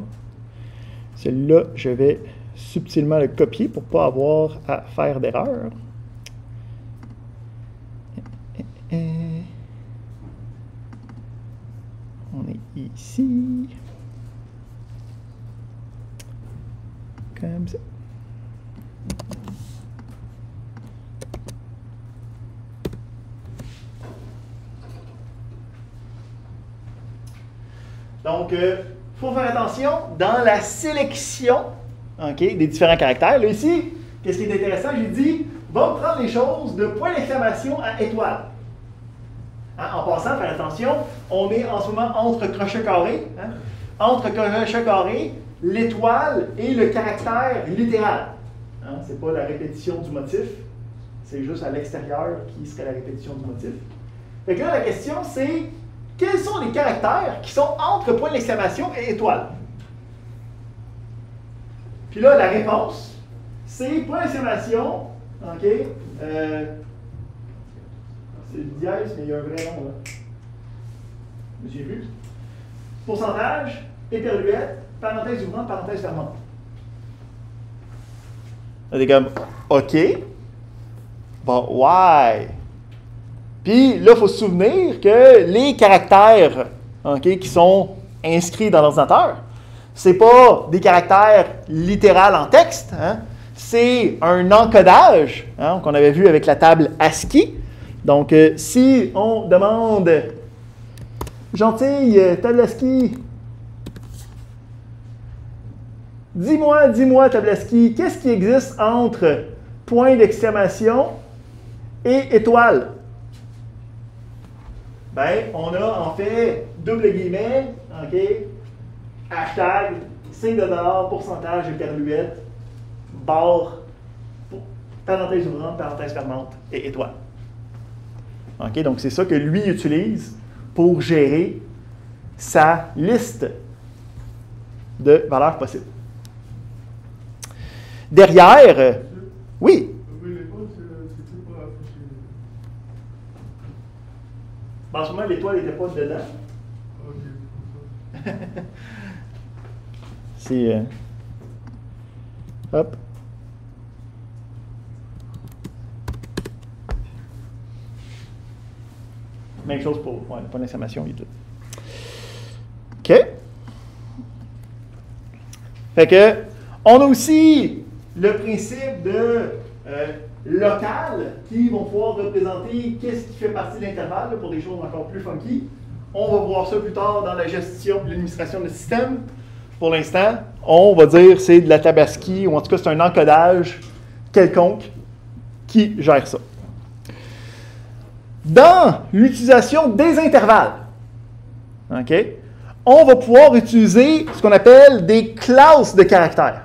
celui-là, je vais subtilement le copier pour ne pas avoir à faire d'erreur. On est ici. Comme ça. Donc, il faut faire attention dans la sélection des différents caractères. Là, ici, qu'est-ce qui est intéressant? J'ai dit, va prendre les choses de point d'exclamation à étoile. Hein, en passant, faire attention, on est en ce moment entre crochet carré. Hein, entre crochet carré, l'étoile et le caractère littéral. Hein, ce n'est pas la répétition du motif, c'est juste à l'extérieur qui serait la répétition du motif. Fait que là, la question, c'est quels sont les caractères qui sont entre point d'exclamation et étoile? Puis là, la réponse, c'est point d'exclamation, OK? C'est le dièse, mais il y a un vrai nom, là. Je me suis vu. Pourcentage, éperluette, parenthèse ouvrante, parenthèse fermante. Là, t'es comme, OK. Bon, why? Puis là, il faut se souvenir que les caractères qui sont inscrits dans l'ordinateur, ce n'est pas des caractères littéraux en texte, hein? C'est un encodage qu'on avait vu avec la table ASCII. Donc, si on demande « Gentille, table ASCII, dis-moi, table ASCII, qu'est-ce qui existe entre point d'exclamation et étoile? » Ben, on a en fait double guillemets, OK, hashtag, signe de dollar, pourcentage, éperluette, barre, parenthèse ouvrante, parenthèse fermante et étoile. OK, donc c'est ça que lui utilise pour gérer sa liste de valeurs possibles. Derrière, oui. En ce moment, l'étoile n'était pas dedans. OK. C'est. Hop. Même chose pour le point d'exclamation et tout. OK. Fait que, on a aussi le principe de local qui vont pouvoir représenter qu'est-ce qui fait partie de l'intervalle pour des choses encore plus funky. On va voir ça plus tard dans la gestion et l'administration de système. Pour l'instant, on va dire que c'est de la table ASCII, ou en tout cas c'est un encodage quelconque qui gère ça. Dans l'utilisation des intervalles, on va pouvoir utiliser ce qu'on appelle des classes de caractères.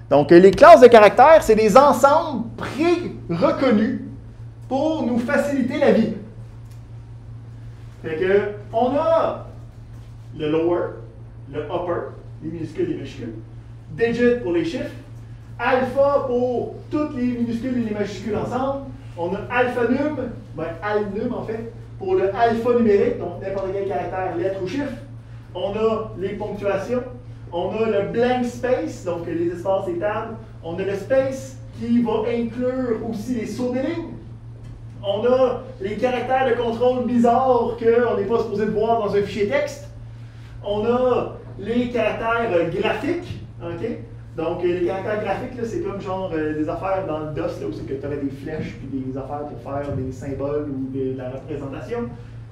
Donc, les classes de caractères, c'est des ensembles pré-reconnus pour nous faciliter la vie. Fait que, on a le lower, le upper, les minuscules et les majuscules, digit pour les chiffres, alpha pour toutes les minuscules et les majuscules ensemble, on a alphanum, alnum en fait, pour le alphanumérique, donc n'importe quel caractère, lettre ou chiffre, on a les ponctuations, on a le blank space, donc les espaces et tables. On a le space qui va inclure aussi les sauts des lignes. On a les caractères de contrôle bizarres qu'on n'est pas supposé de voir dans un fichier texte. On a les caractères graphiques. Okay? Donc, les caractères graphiques, c'est comme genre des affaires dans le DOS, là, où c'est que tu avais des flèches puis des affaires pour faire des symboles ou de la représentation.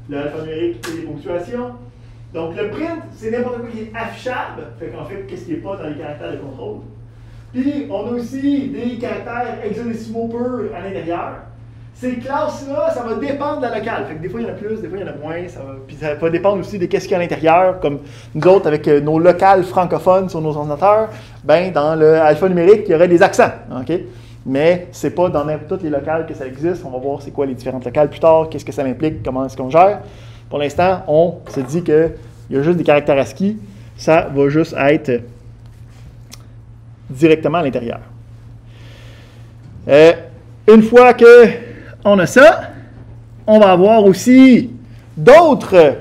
Le alphanumérique et les ponctuations. Donc, le print, c'est n'importe quoi qui est affichable. Fait qu'en fait, qu'est-ce qui n'est pas dans les caractères de contrôle. Puis, on a aussi des caractères hexadécimaux purs à l'intérieur. Ces classes-là, ça va dépendre de la locale. Fait que des fois, il y en a plus, des fois, il y en a moins. Puis ça va dépendre aussi de qu'est-ce qu'il y a à l'intérieur. Comme nous autres, avec nos locales francophones sur nos ordinateurs, ben, dans le alphanumérique, il y aurait des accents. Okay? Mais ce n'est pas dans toutes les locales que ça existe. On va voir c'est quoi les différentes locales plus tard, qu'est-ce que ça implique, comment est-ce qu'on gère. Pour l'instant, on se dit qu'il y a juste des caractères ASCII. Ça va juste être directement à l'intérieur. Une fois qu'on a ça, on va avoir aussi d'autres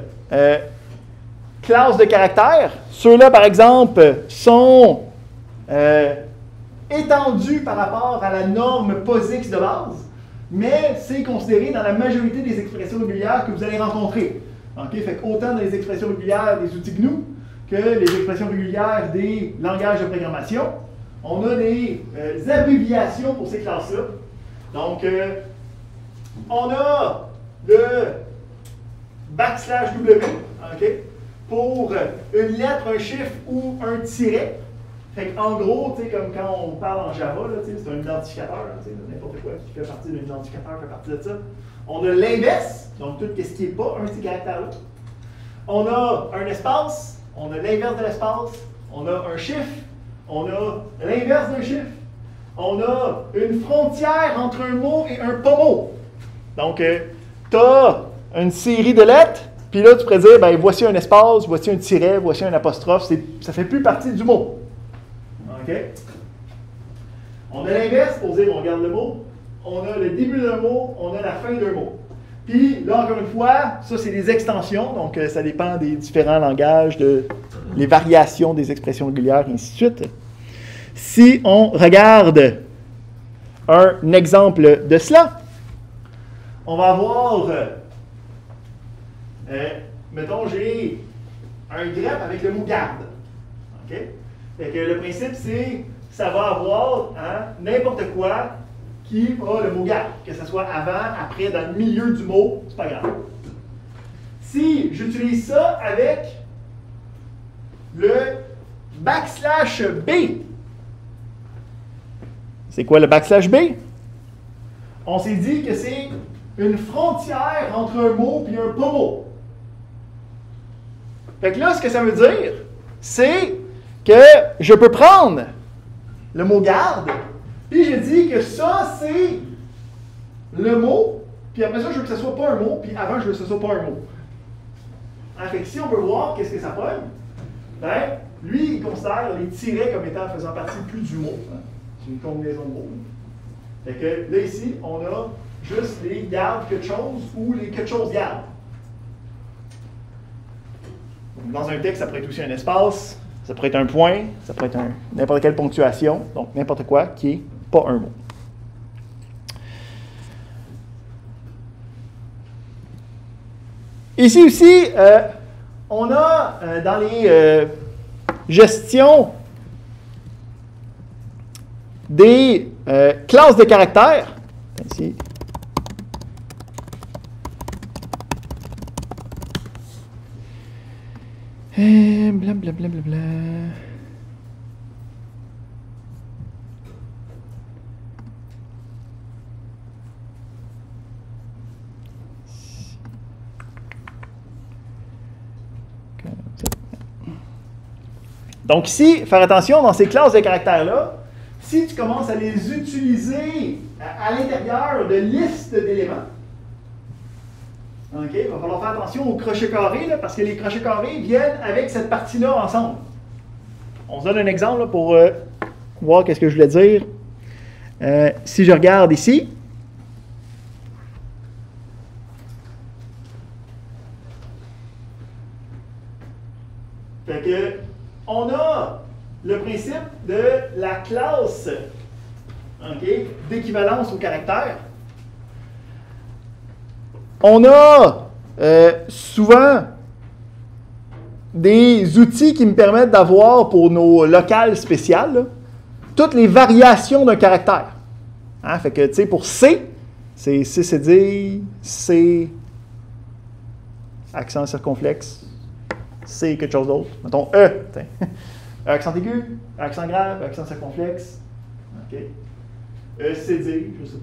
classes de caractères. Ceux-là, par exemple, sont étendus par rapport à la norme POSIX de base, mais c'est considéré dans la majorité des expressions régulières que vous allez rencontrer. Okay? Fait autant dans les expressions régulières des outils GNU que les expressions régulières des langages de programmation. On a des abréviations pour ces classes-là. Donc, on a le \W, okay, pour une lettre, un chiffre ou un tiret. Fait en gros, comme quand on parle en Java, c'est un identificateur. N'importe quoi qui fait partie d'un identificateur fait partie de ça. On a l'inverse, donc tout ce qui n'est pas un de ces caractères-là. On a un espace, on a l'inverse de l'espace, on a un chiffre, on a l'inverse d'un chiffre. On a une frontière entre un mot et un pas mot. Donc, tu as une série de lettres, puis là, tu pourrais dire, ben, voici un espace, voici un tiret, voici un apostrophe. Ça ne fait plus partie du mot. OK? On a l'inverse pour dire, on regarde le mot. On a le début d'un mot, on a la fin d'un mot. Puis, là, encore une fois, ça, c'est des extensions. Donc, ça dépend des différents langages, les variations des expressions régulières, et ainsi de suite. Si on regarde un exemple de cela, on va avoir, mettons, j'ai un grep avec le mot garde. OK? Fait que le principe, c'est ça va avoir n'importe quoi qui a le mot garde, que ce soit avant, après, dans le milieu du mot, c'est pas grave. Si j'utilise ça avec le \B, c'est quoi le \B? On s'est dit que c'est une frontière entre un mot et un pas mot. Fait que là, ce que ça veut dire, c'est que je peux prendre le mot garde, puis je dis que ça, c'est le mot, puis après ça, je veux que ce soit pas un mot, puis avant, je veux que ce soit pas un mot. Fait que si on veut voir qu'est-ce que ça pogne, ben, lui, il considère les tirets comme étant faisant partie plus du mot. C'est une combinaison de mots. Fait que là, ici, on a juste les garde quelque chose ou les quelque chose garde. Dans un texte, ça pourrait être aussi un espace, ça pourrait être un point, ça pourrait être n'importe quelle ponctuation, donc n'importe quoi qui n'est pas un mot. Ici aussi, on a dans les gestions des classes de caractères. Ici. Blablabla. Donc ici, faire attention dans ces classes de caractères-là, si tu commences à les utiliser à l'intérieur de listes d'éléments, il va falloir faire attention aux crochets carrés, là, parce que les crochets carrés viennent avec cette partie-là ensemble. On se donne un exemple là, pour voir qu'est-ce que je voulais dire. Si je regarde ici, fait que on a le principe de la classe d'équivalence au caractère. On a souvent des outils qui me permettent d'avoir pour nos locales spéciales là, toutes les variations d'un caractère. Fait que, tu sais, pour C, c'est C, C, accent circonflexe, C quelque chose d'autre. Mettons E, accent aigu, accent grave, accent circonflexe. OK. CD, je ne sais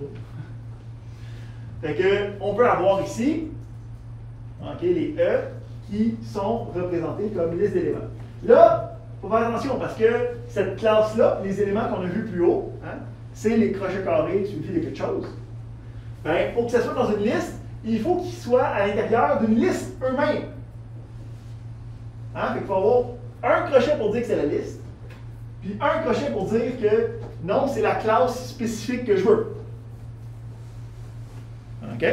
Fait que, on peut avoir ici les E qui sont représentés comme liste d'éléments. Là, il faut faire attention parce que cette classe-là, les éléments qu'on a vus plus haut, c'est les crochets carrés suivis de quelque chose. Ben, pour que ça soit dans une liste, il faut qu'ils soient à l'intérieur d'une liste eux-mêmes. Fait qu'il faut avoir un crochet pour dire que c'est la liste, puis un crochet pour dire que non, c'est la classe spécifique que je veux. OK?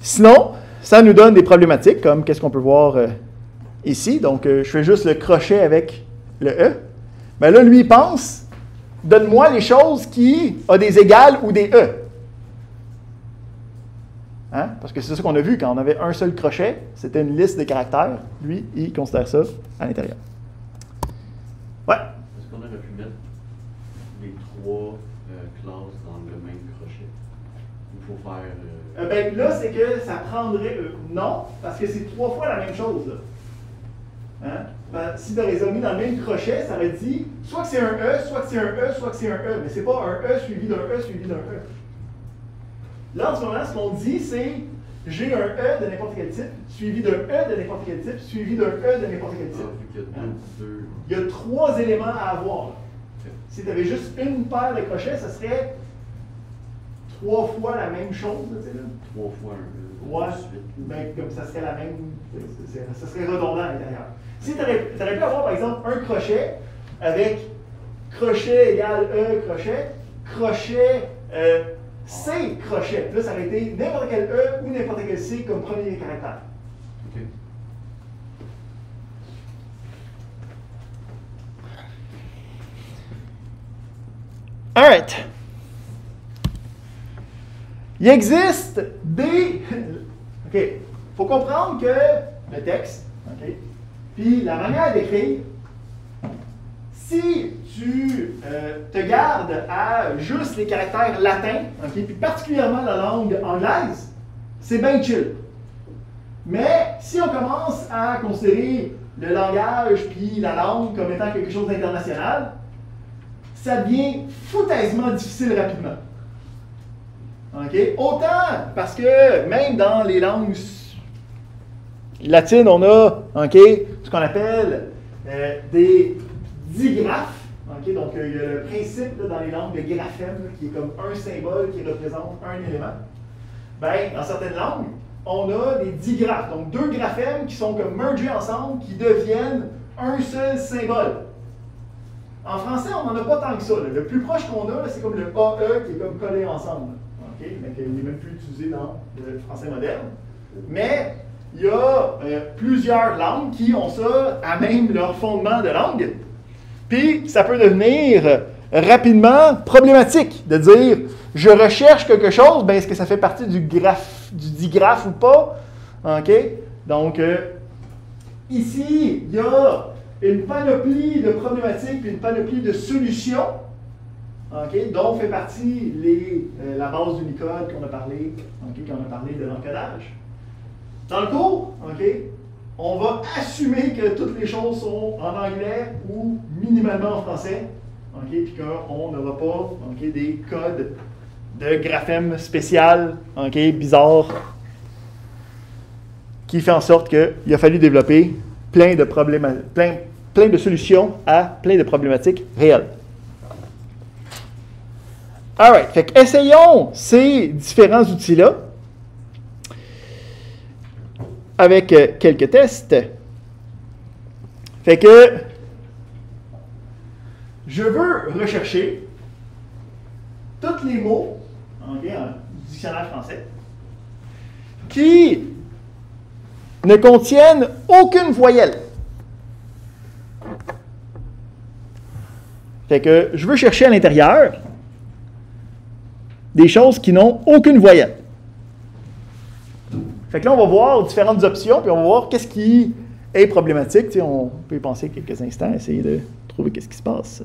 Sinon, ça nous donne des problématiques, comme qu'est-ce qu'on peut voir ici. Donc, je fais juste le crochet avec le E. Mais là, lui, il pense, donne-moi les choses qui ont des égales ou des E. Parce que c'est ça qu'on a vu quand on avait un seul crochet, c'était une liste de caractères. Lui, il considère ça à l'intérieur. Ouais. Est-ce qu'on aurait pu mettre les trois classes dans le même crochet? Il faut faire... Ben, là, c'est que ça prendrait... non, parce que c'est 3 fois la même chose. Là. Ben, si tu aurais mis dans le même crochet, ça aurait dit soit que c'est un E, soit que c'est un E, soit que c'est un E. Mais c'est pas un E suivi d'un E suivi d'un E. Là, en ce moment, ce qu'on dit, c'est j'ai un E de n'importe quel type, suivi d'un E de n'importe quel type, suivi d'un E de n'importe quel type. Il y a 3 éléments à avoir. Si tu avais juste une paire de crochets, ça serait 3 fois la même chose. 3 fois un E. Ouais, ben, comme ça serait la même. Ça serait redondant à l'intérieur. Si tu aurais pu avoir, par exemple, un crochet avec crochet égale E crochet, crochet C crochet. Là, ça aurait été n'importe quel E ou n'importe quel C comme premier caractère. OK. All right. Il existe des... OK. Il faut comprendre que le texte, OK, puis la manière d'écrire, si tu te gardes à juste les caractères latins, okay, puis particulièrement la langue anglaise, c'est bien chill. Mais si on commence à considérer le langage puis la langue comme étant quelque chose d'international, ça devient foutaisement difficile rapidement. Okay? Autant parce que même dans les langues latines, on a ce qu'on appelle des digraphes. Okay? Donc, il y a le principe là, dans les langues de graphème qui est comme un symbole qui représente un élément. Ben, dans certaines langues, on a des digraphes, donc 2 graphèmes qui sont comme mergés ensemble, qui deviennent un seul symbole. En français, on n'en a pas tant que ça. Là. Le plus proche qu'on a, c'est comme le AE qui est comme collé ensemble. Okay? Mais qui n'est même plus utilisé dans le français moderne. Mais il y a plusieurs langues qui ont ça à même leur fondement de langue. Puis, ça peut devenir rapidement problématique de dire je recherche quelque chose, ben est-ce que ça fait partie du digraphe ou pas? Okay? Donc, ici, il y a une panoplie de problématiques et une panoplie de solutions dont fait partie la base d'Unicode qu'on a parlé, quand on a parlé de l'encodage. Dans le cours, on va assumer que toutes les choses sont en anglais ou minimalement en français, puis qu'on n'aura pas des codes de graphème spécial, bizarre, qui fait en sorte qu'il a fallu développer plein de solutions à plein de problématiques réelles. Alright, fait que essayons ces différents outils-là avec quelques tests. Fait que je veux rechercher tous les mots en dictionnaire français qui ne contiennent aucune voyelle. Fait que je veux chercher à l'intérieur des choses qui n'ont aucune voyelle. Fait que là, on va voir différentes options, puis on va voir qu'est-ce qui est problématique. Tu sais, on peut y penser quelques instants, essayer de trouver qu'est-ce qui se passe.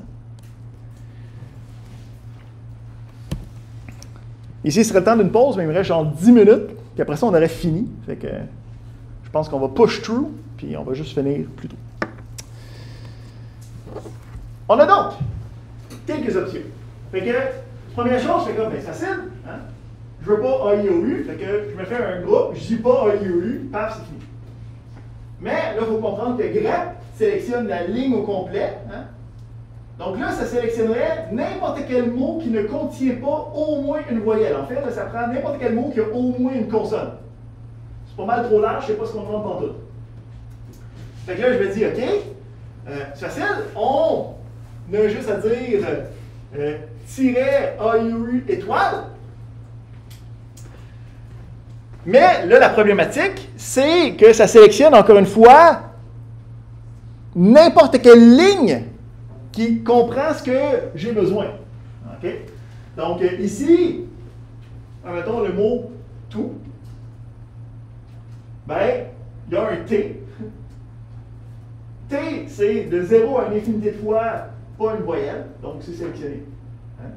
Ici, ce serait le temps d'une pause, mais il me reste genre 10 minutes, puis après ça, on aurait fini. Fait que je pense qu'on va push through, puis on va juste finir plus tôt. On a donc quelques options. Fait que Première chose, je fais comme, ben, c'est facile. Hein? Je veux pas A, I, O, U, fait que je me fais un groupe, je dis pas A, I, O, U, paf, c'est fini. Mais là, il faut comprendre que grep sélectionne la ligne au complet. Hein? Donc là, ça sélectionnerait n'importe quel mot qui ne contient pas au moins une voyelle. En fait, là, ça prend n'importe quel mot qui a au moins une consonne. C'est pas mal trop large, je ne sais pas ce qu'on demande pantoute. Fait que là, je me dis, OK, c'est facile, on a juste à dire tiret AIU étoile. Mais là, la problématique, c'est que ça sélectionne encore une fois n'importe quelle ligne qui comprend ce que j'ai besoin. OK? Donc, ici, mettons le mot tout. Ben, il y a un T. T, c'est de 0 à une infinité de fois, pas une voyelle, donc c'est sélectionné. Hein?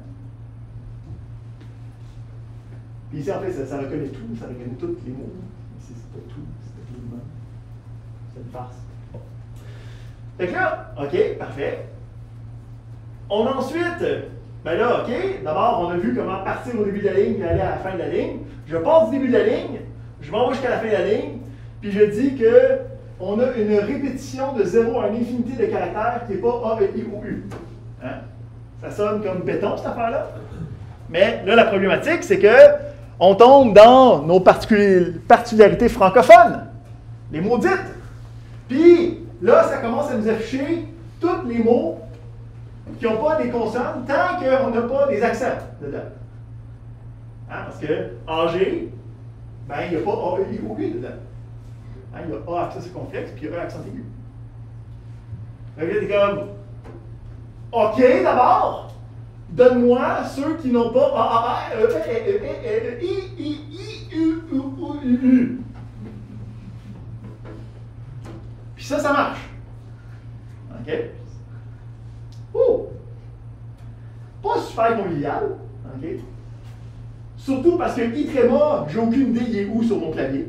Puis ici, en fait, ça reconnaît tout, ça reconnaît tous les mots. Ici, c'est pas tout, c'est tout le monde. C'est une farce. Bon. Fait que là, OK, parfait. On a ensuite, ben là, OK, d'abord, on a vu comment partir au début de la ligne et aller à la fin de la ligne. Je pars du début de la ligne, je m'en vais jusqu'à la fin de la ligne, puis je dis que on a une répétition de 0 à une infinité de caractères qui n'est pas A, I ou U. Hein? Ça sonne comme béton, cette affaire-là. Mais là, la problématique, c'est que on tombe dans nos particularités francophones, les mots dites. Puis là, ça commence à nous afficher tous les mots qui n'ont pas des consonnes tant qu'on n'a pas des accents dedans. Hein? Parce que AG, ben, il n'y a pas A, I ou U dedans. Hein, il y a A accent circonflexe, puis il y a E accent aigu. Là, tu es comme, OK, d'abord, donne-moi ceux qui n'ont pas A, A, E, E, I, U, U. Puis ça marche. OK? Pas super convivial. OK? Surtout parce que I tréma, j'ai aucune idée il est où sur mon clavier.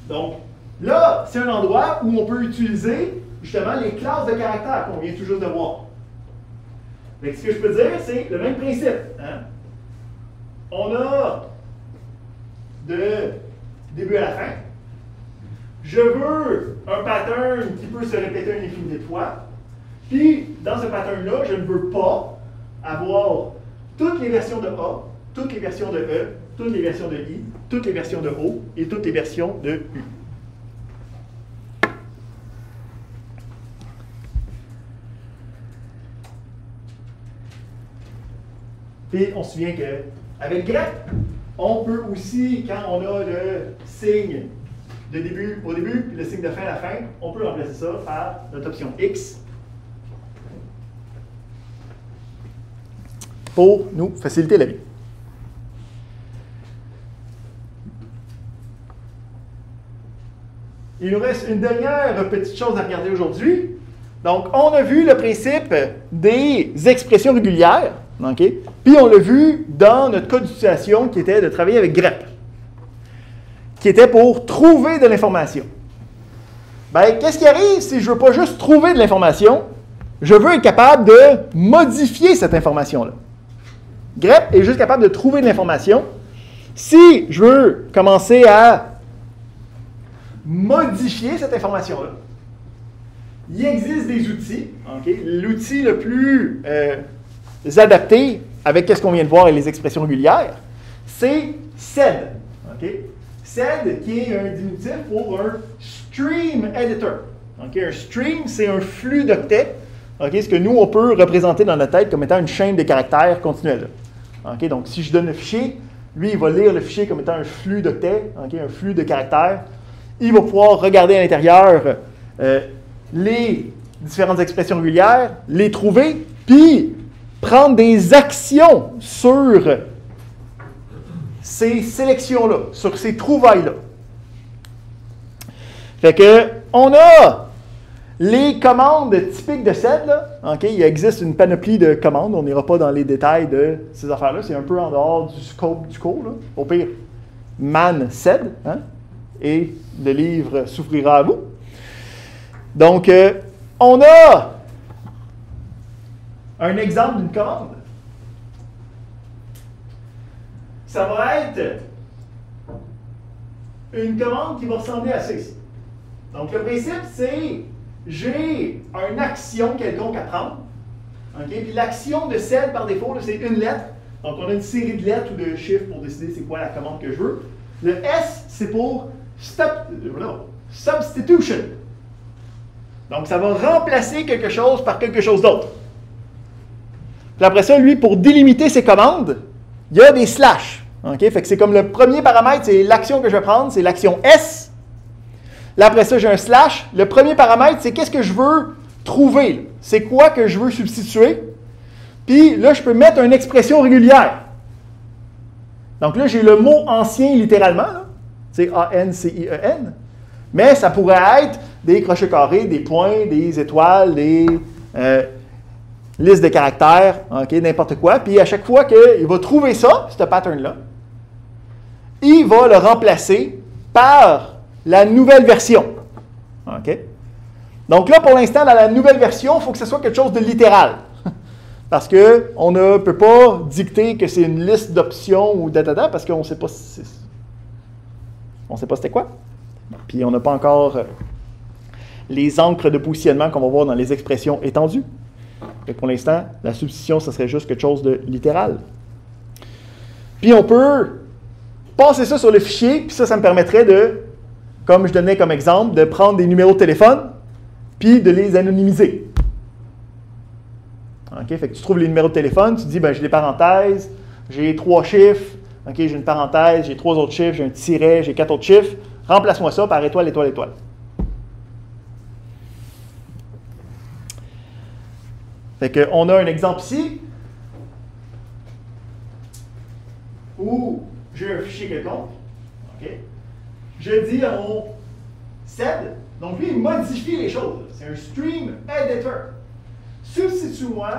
Donc, là, c'est un endroit où on peut utiliser justement les classes de caractères qu'on vient tout juste de voir. Donc, ce que je peux dire, c'est le même principe. Hein? On a de début à la fin. Je veux un pattern qui peut se répéter une infinité de fois. Puis, dans ce pattern-là, je ne veux pas avoir toutes les versions de A, toutes les versions de E, toutes les versions de I, toutes les versions de O et toutes les versions de U. Puis, on se souvient qu'avec grep, on peut aussi, quand on a le signe de début au début, puis le signe de fin à la fin, on peut remplacer ça par notre option X pour nous faciliter la vie. Il nous reste une dernière petite chose à regarder aujourd'hui. Donc, on a vu le principe des expressions régulières, okay? Puis on l'a vu dans notre cas d'utilisation qui était de travailler avec grep, qui était pour trouver de l'information. Bien, qu'est-ce qui arrive si je ne veux pas juste trouver de l'information? Je veux être capable de modifier cette information-là. grep est juste capable de trouver de l'information. Si je veux commencer à modifier cette information-là, il existe des outils. Okay? L'outil le plus adapté avec ce qu'on vient de voir et les expressions régulières, c'est SED. Okay? SED qui est un diminutif pour un Stream Editor. Okay? Un stream, c'est un flux d'octets. Okay? Ce que nous, on peut représenter dans notre tête comme étant une chaîne de caractères continuelle. Okay? Donc, si je donne le fichier, lui, il va lire le fichier comme étant un flux d'octets, okay? Un flux de caractères. Il va pouvoir regarder à l'intérieur les différentes expressions régulières, les trouver, puis prendre des actions sur ces sélections-là, sur ces trouvailles-là. Fait que, on a les commandes typiques de SED, là. Okay? Il existe une panoplie de commandes, on n'ira pas dans les détails de ces affaires-là, c'est un peu en dehors du scope du cours, là. Au pire, man SED, hein? Et le livre s'ouvrira à vous. Donc, on a un exemple d'une commande. ça va être une commande qui va ressembler à ça ici. Donc, le principe, c'est j'ai une action quelconque à prendre. Okay? Puis l'action de celle par défaut, c'est une lettre. Donc, on a une série de lettres ou de chiffres pour décider c'est quoi la commande que je veux. Le S, c'est pour substitution. Donc, ça va remplacer quelque chose par quelque chose d'autre. Puis après ça, lui, pour délimiter ses commandes, il y a des slash. Okay? Fait que c'est comme le premier paramètre, c'est l'action que je vais prendre, c'est l'action S. Là, après ça, j'ai un slash. Le premier paramètre, c'est qu'est-ce que je veux trouver. C'est quoi que je veux substituer. Puis là, je peux mettre une expression régulière. Donc là, j'ai le mot ancien littéralement. C'est A-N-C-I-E-N. Mais ça pourrait être des crochets carrés, des points, des étoiles, des listes de caractères, okay, n'importe quoi. Puis à chaque fois qu'il va trouver ça, ce pattern-là, il va le remplacer par la nouvelle version. Okay? Donc là, pour l'instant, dans la nouvelle version, il faut que ce soit quelque chose de littéral. Parce qu'on ne peut pas dicter que c'est une liste d'options ou parce qu'on ne sait pas c'était quoi. Puis on n'a pas encore les encres de positionnement qu'on va voir dans les expressions étendues. Et pour l'instant, la substitution, ce serait juste quelque chose de littéral. Puis on peut passer ça sur le fichier, puis ça me permettrait de, comme je donnais comme exemple, de prendre des numéros de téléphone, puis de les anonymiser. Okay? Fait que tu trouves les numéros de téléphone, tu dis, ben, j'ai des parenthèses, j'ai 3 chiffres, okay, j'ai une parenthèse, j'ai 3 autres chiffres, j'ai un tiret, j'ai 4 autres chiffres. Remplace-moi ça par étoile, étoile, étoile. Fait qu'on a un exemple ici où j'ai un fichier quelconque. Okay. Je dis à mon SED, donc lui, il modifie les choses. C'est un stream editor. Substitue-moi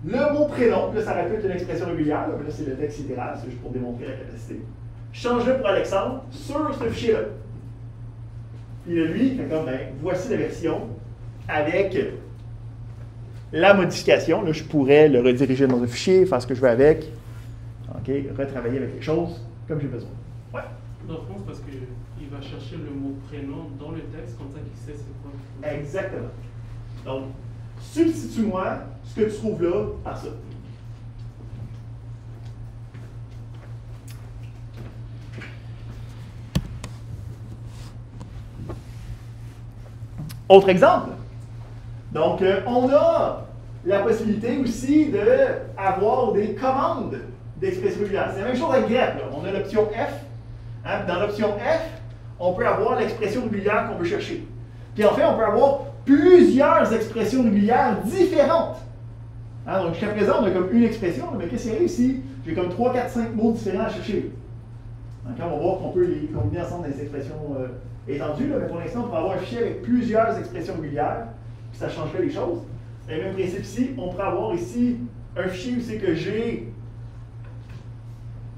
le mot prénom. Là, ça répète une expression régulière. Là, c'est le texte littéral, c'est juste pour démontrer la capacité. Change-le pour Alexandre sur ce fichier-là. Puis là, lui, il fait comme, ben, voici la version avec la modification. Là, je pourrais le rediriger dans un fichier, faire ce que je veux avec. OK, retravailler avec les choses comme j'ai besoin. Ouais. Dans le fond, c'est parce qu'il va chercher le mot prénom dans le texte, comme ça qu'il sait c'est quoi. Exactement. Donc, substitue-moi ce que tu trouves là par ça. Autre exemple. Donc, on a la possibilité aussi d'avoir des commandes d'expression régulière. C'est la même chose avec grep. Là. On a l'option F. Hein? Dans l'option F, on peut avoir l'expression régulière qu'on veut chercher. Puis en fait, on peut avoir plusieurs expressions régulières différentes. Hein? Donc, jusqu'à présent, on a comme une expression, mais qu'est-ce qui arrive ici? J'ai comme 3, 4, 5 mots différents à chercher. Donc, on va voir qu'on peut les combiner ensemble dans les expressions étendues, là, mais pour l'instant, on peut avoir un fichier avec plusieurs expressions régulières, puis ça changerait les choses. Et même principe ici, on pourrait avoir ici un fichier où c'est que j'ai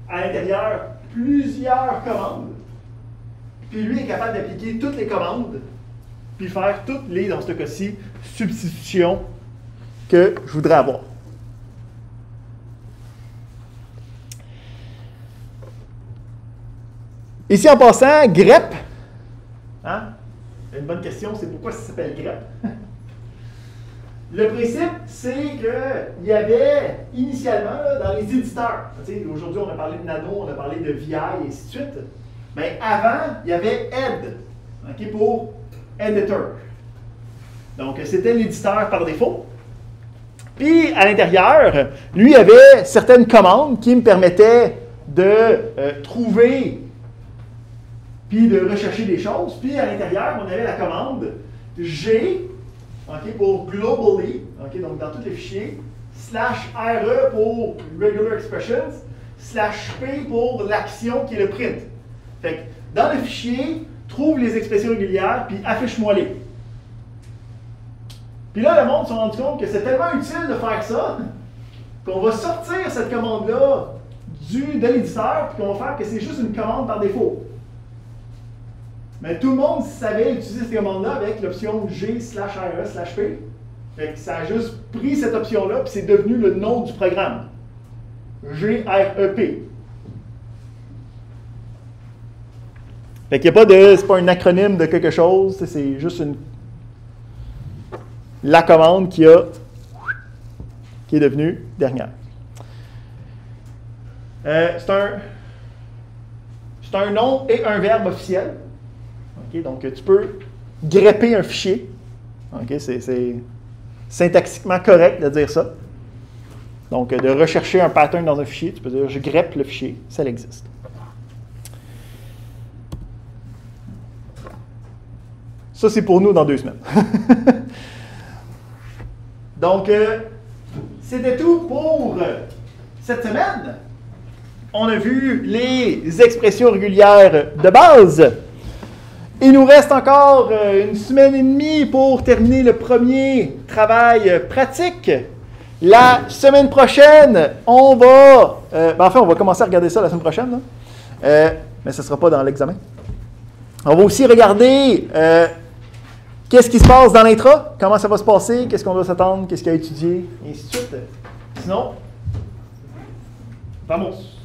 à l'intérieur plusieurs commandes, puis lui est capable d'appliquer toutes les commandes, puis faire toutes les, dans ce cas-ci, substitutions que je voudrais avoir. Ici, en passant, grep. Hein? Une bonne question, c'est pourquoi ça s'appelle grep. Le principe, c'est qu'il y avait initialement, là, dans les éditeurs, aujourd'hui on a parlé de Nano, on a parlé de VI et ainsi de suite, mais avant, il y avait Ed, okay, pour Editor. Donc, c'était l'éditeur par défaut. Puis, à l'intérieur, lui avait certaines commandes qui me permettaient de trouver puis de rechercher des choses. Puis, à l'intérieur, on avait la commande G, okay, pour globally, okay, donc dans tous les fichiers, /RE pour regular expressions, /P pour l'action qui est le print. Fait que dans le fichier, trouve les expressions régulières, puis affiche-moi-les. Puis là, le monde s'est rendu compte que c'est tellement utile de faire ça, qu'on va sortir cette commande-là de l'éditeur, puis qu'on va faire que c'est juste une commande par défaut. Mais tout le monde savait utiliser cette commande-là avec l'option G/RE/P. Fait que ça a juste pris cette option-là, puis c'est devenu le nom du programme. G-R-E-P. Fait qu'il n'y a pas de. C'est pas un acronyme de quelque chose, c'est juste la commande qui est devenue dernière. C'est un nom et un verbe officiel. Okay, donc, tu peux grepper un fichier. Okay, c'est syntaxiquement correct de dire ça. Donc, de rechercher un pattern dans un fichier, tu peux dire je greppe le fichier, ça existe. Ça, c'est pour nous dans 2 semaines. Donc, c'était tout pour cette semaine. On a vu les expressions régulières de base. Il nous reste encore 1 semaine et demie pour terminer le premier travail pratique. La semaine prochaine, on va... on va commencer à regarder ça la semaine prochaine, là. Mais ce ne sera pas dans l'examen. On va aussi regarder qu'est-ce qui se passe dans l'intra, comment ça va se passer, qu'est-ce qu'on doit s'attendre, qu'est-ce qu'il y a à étudier, et ainsi de suite. Sinon, vamos!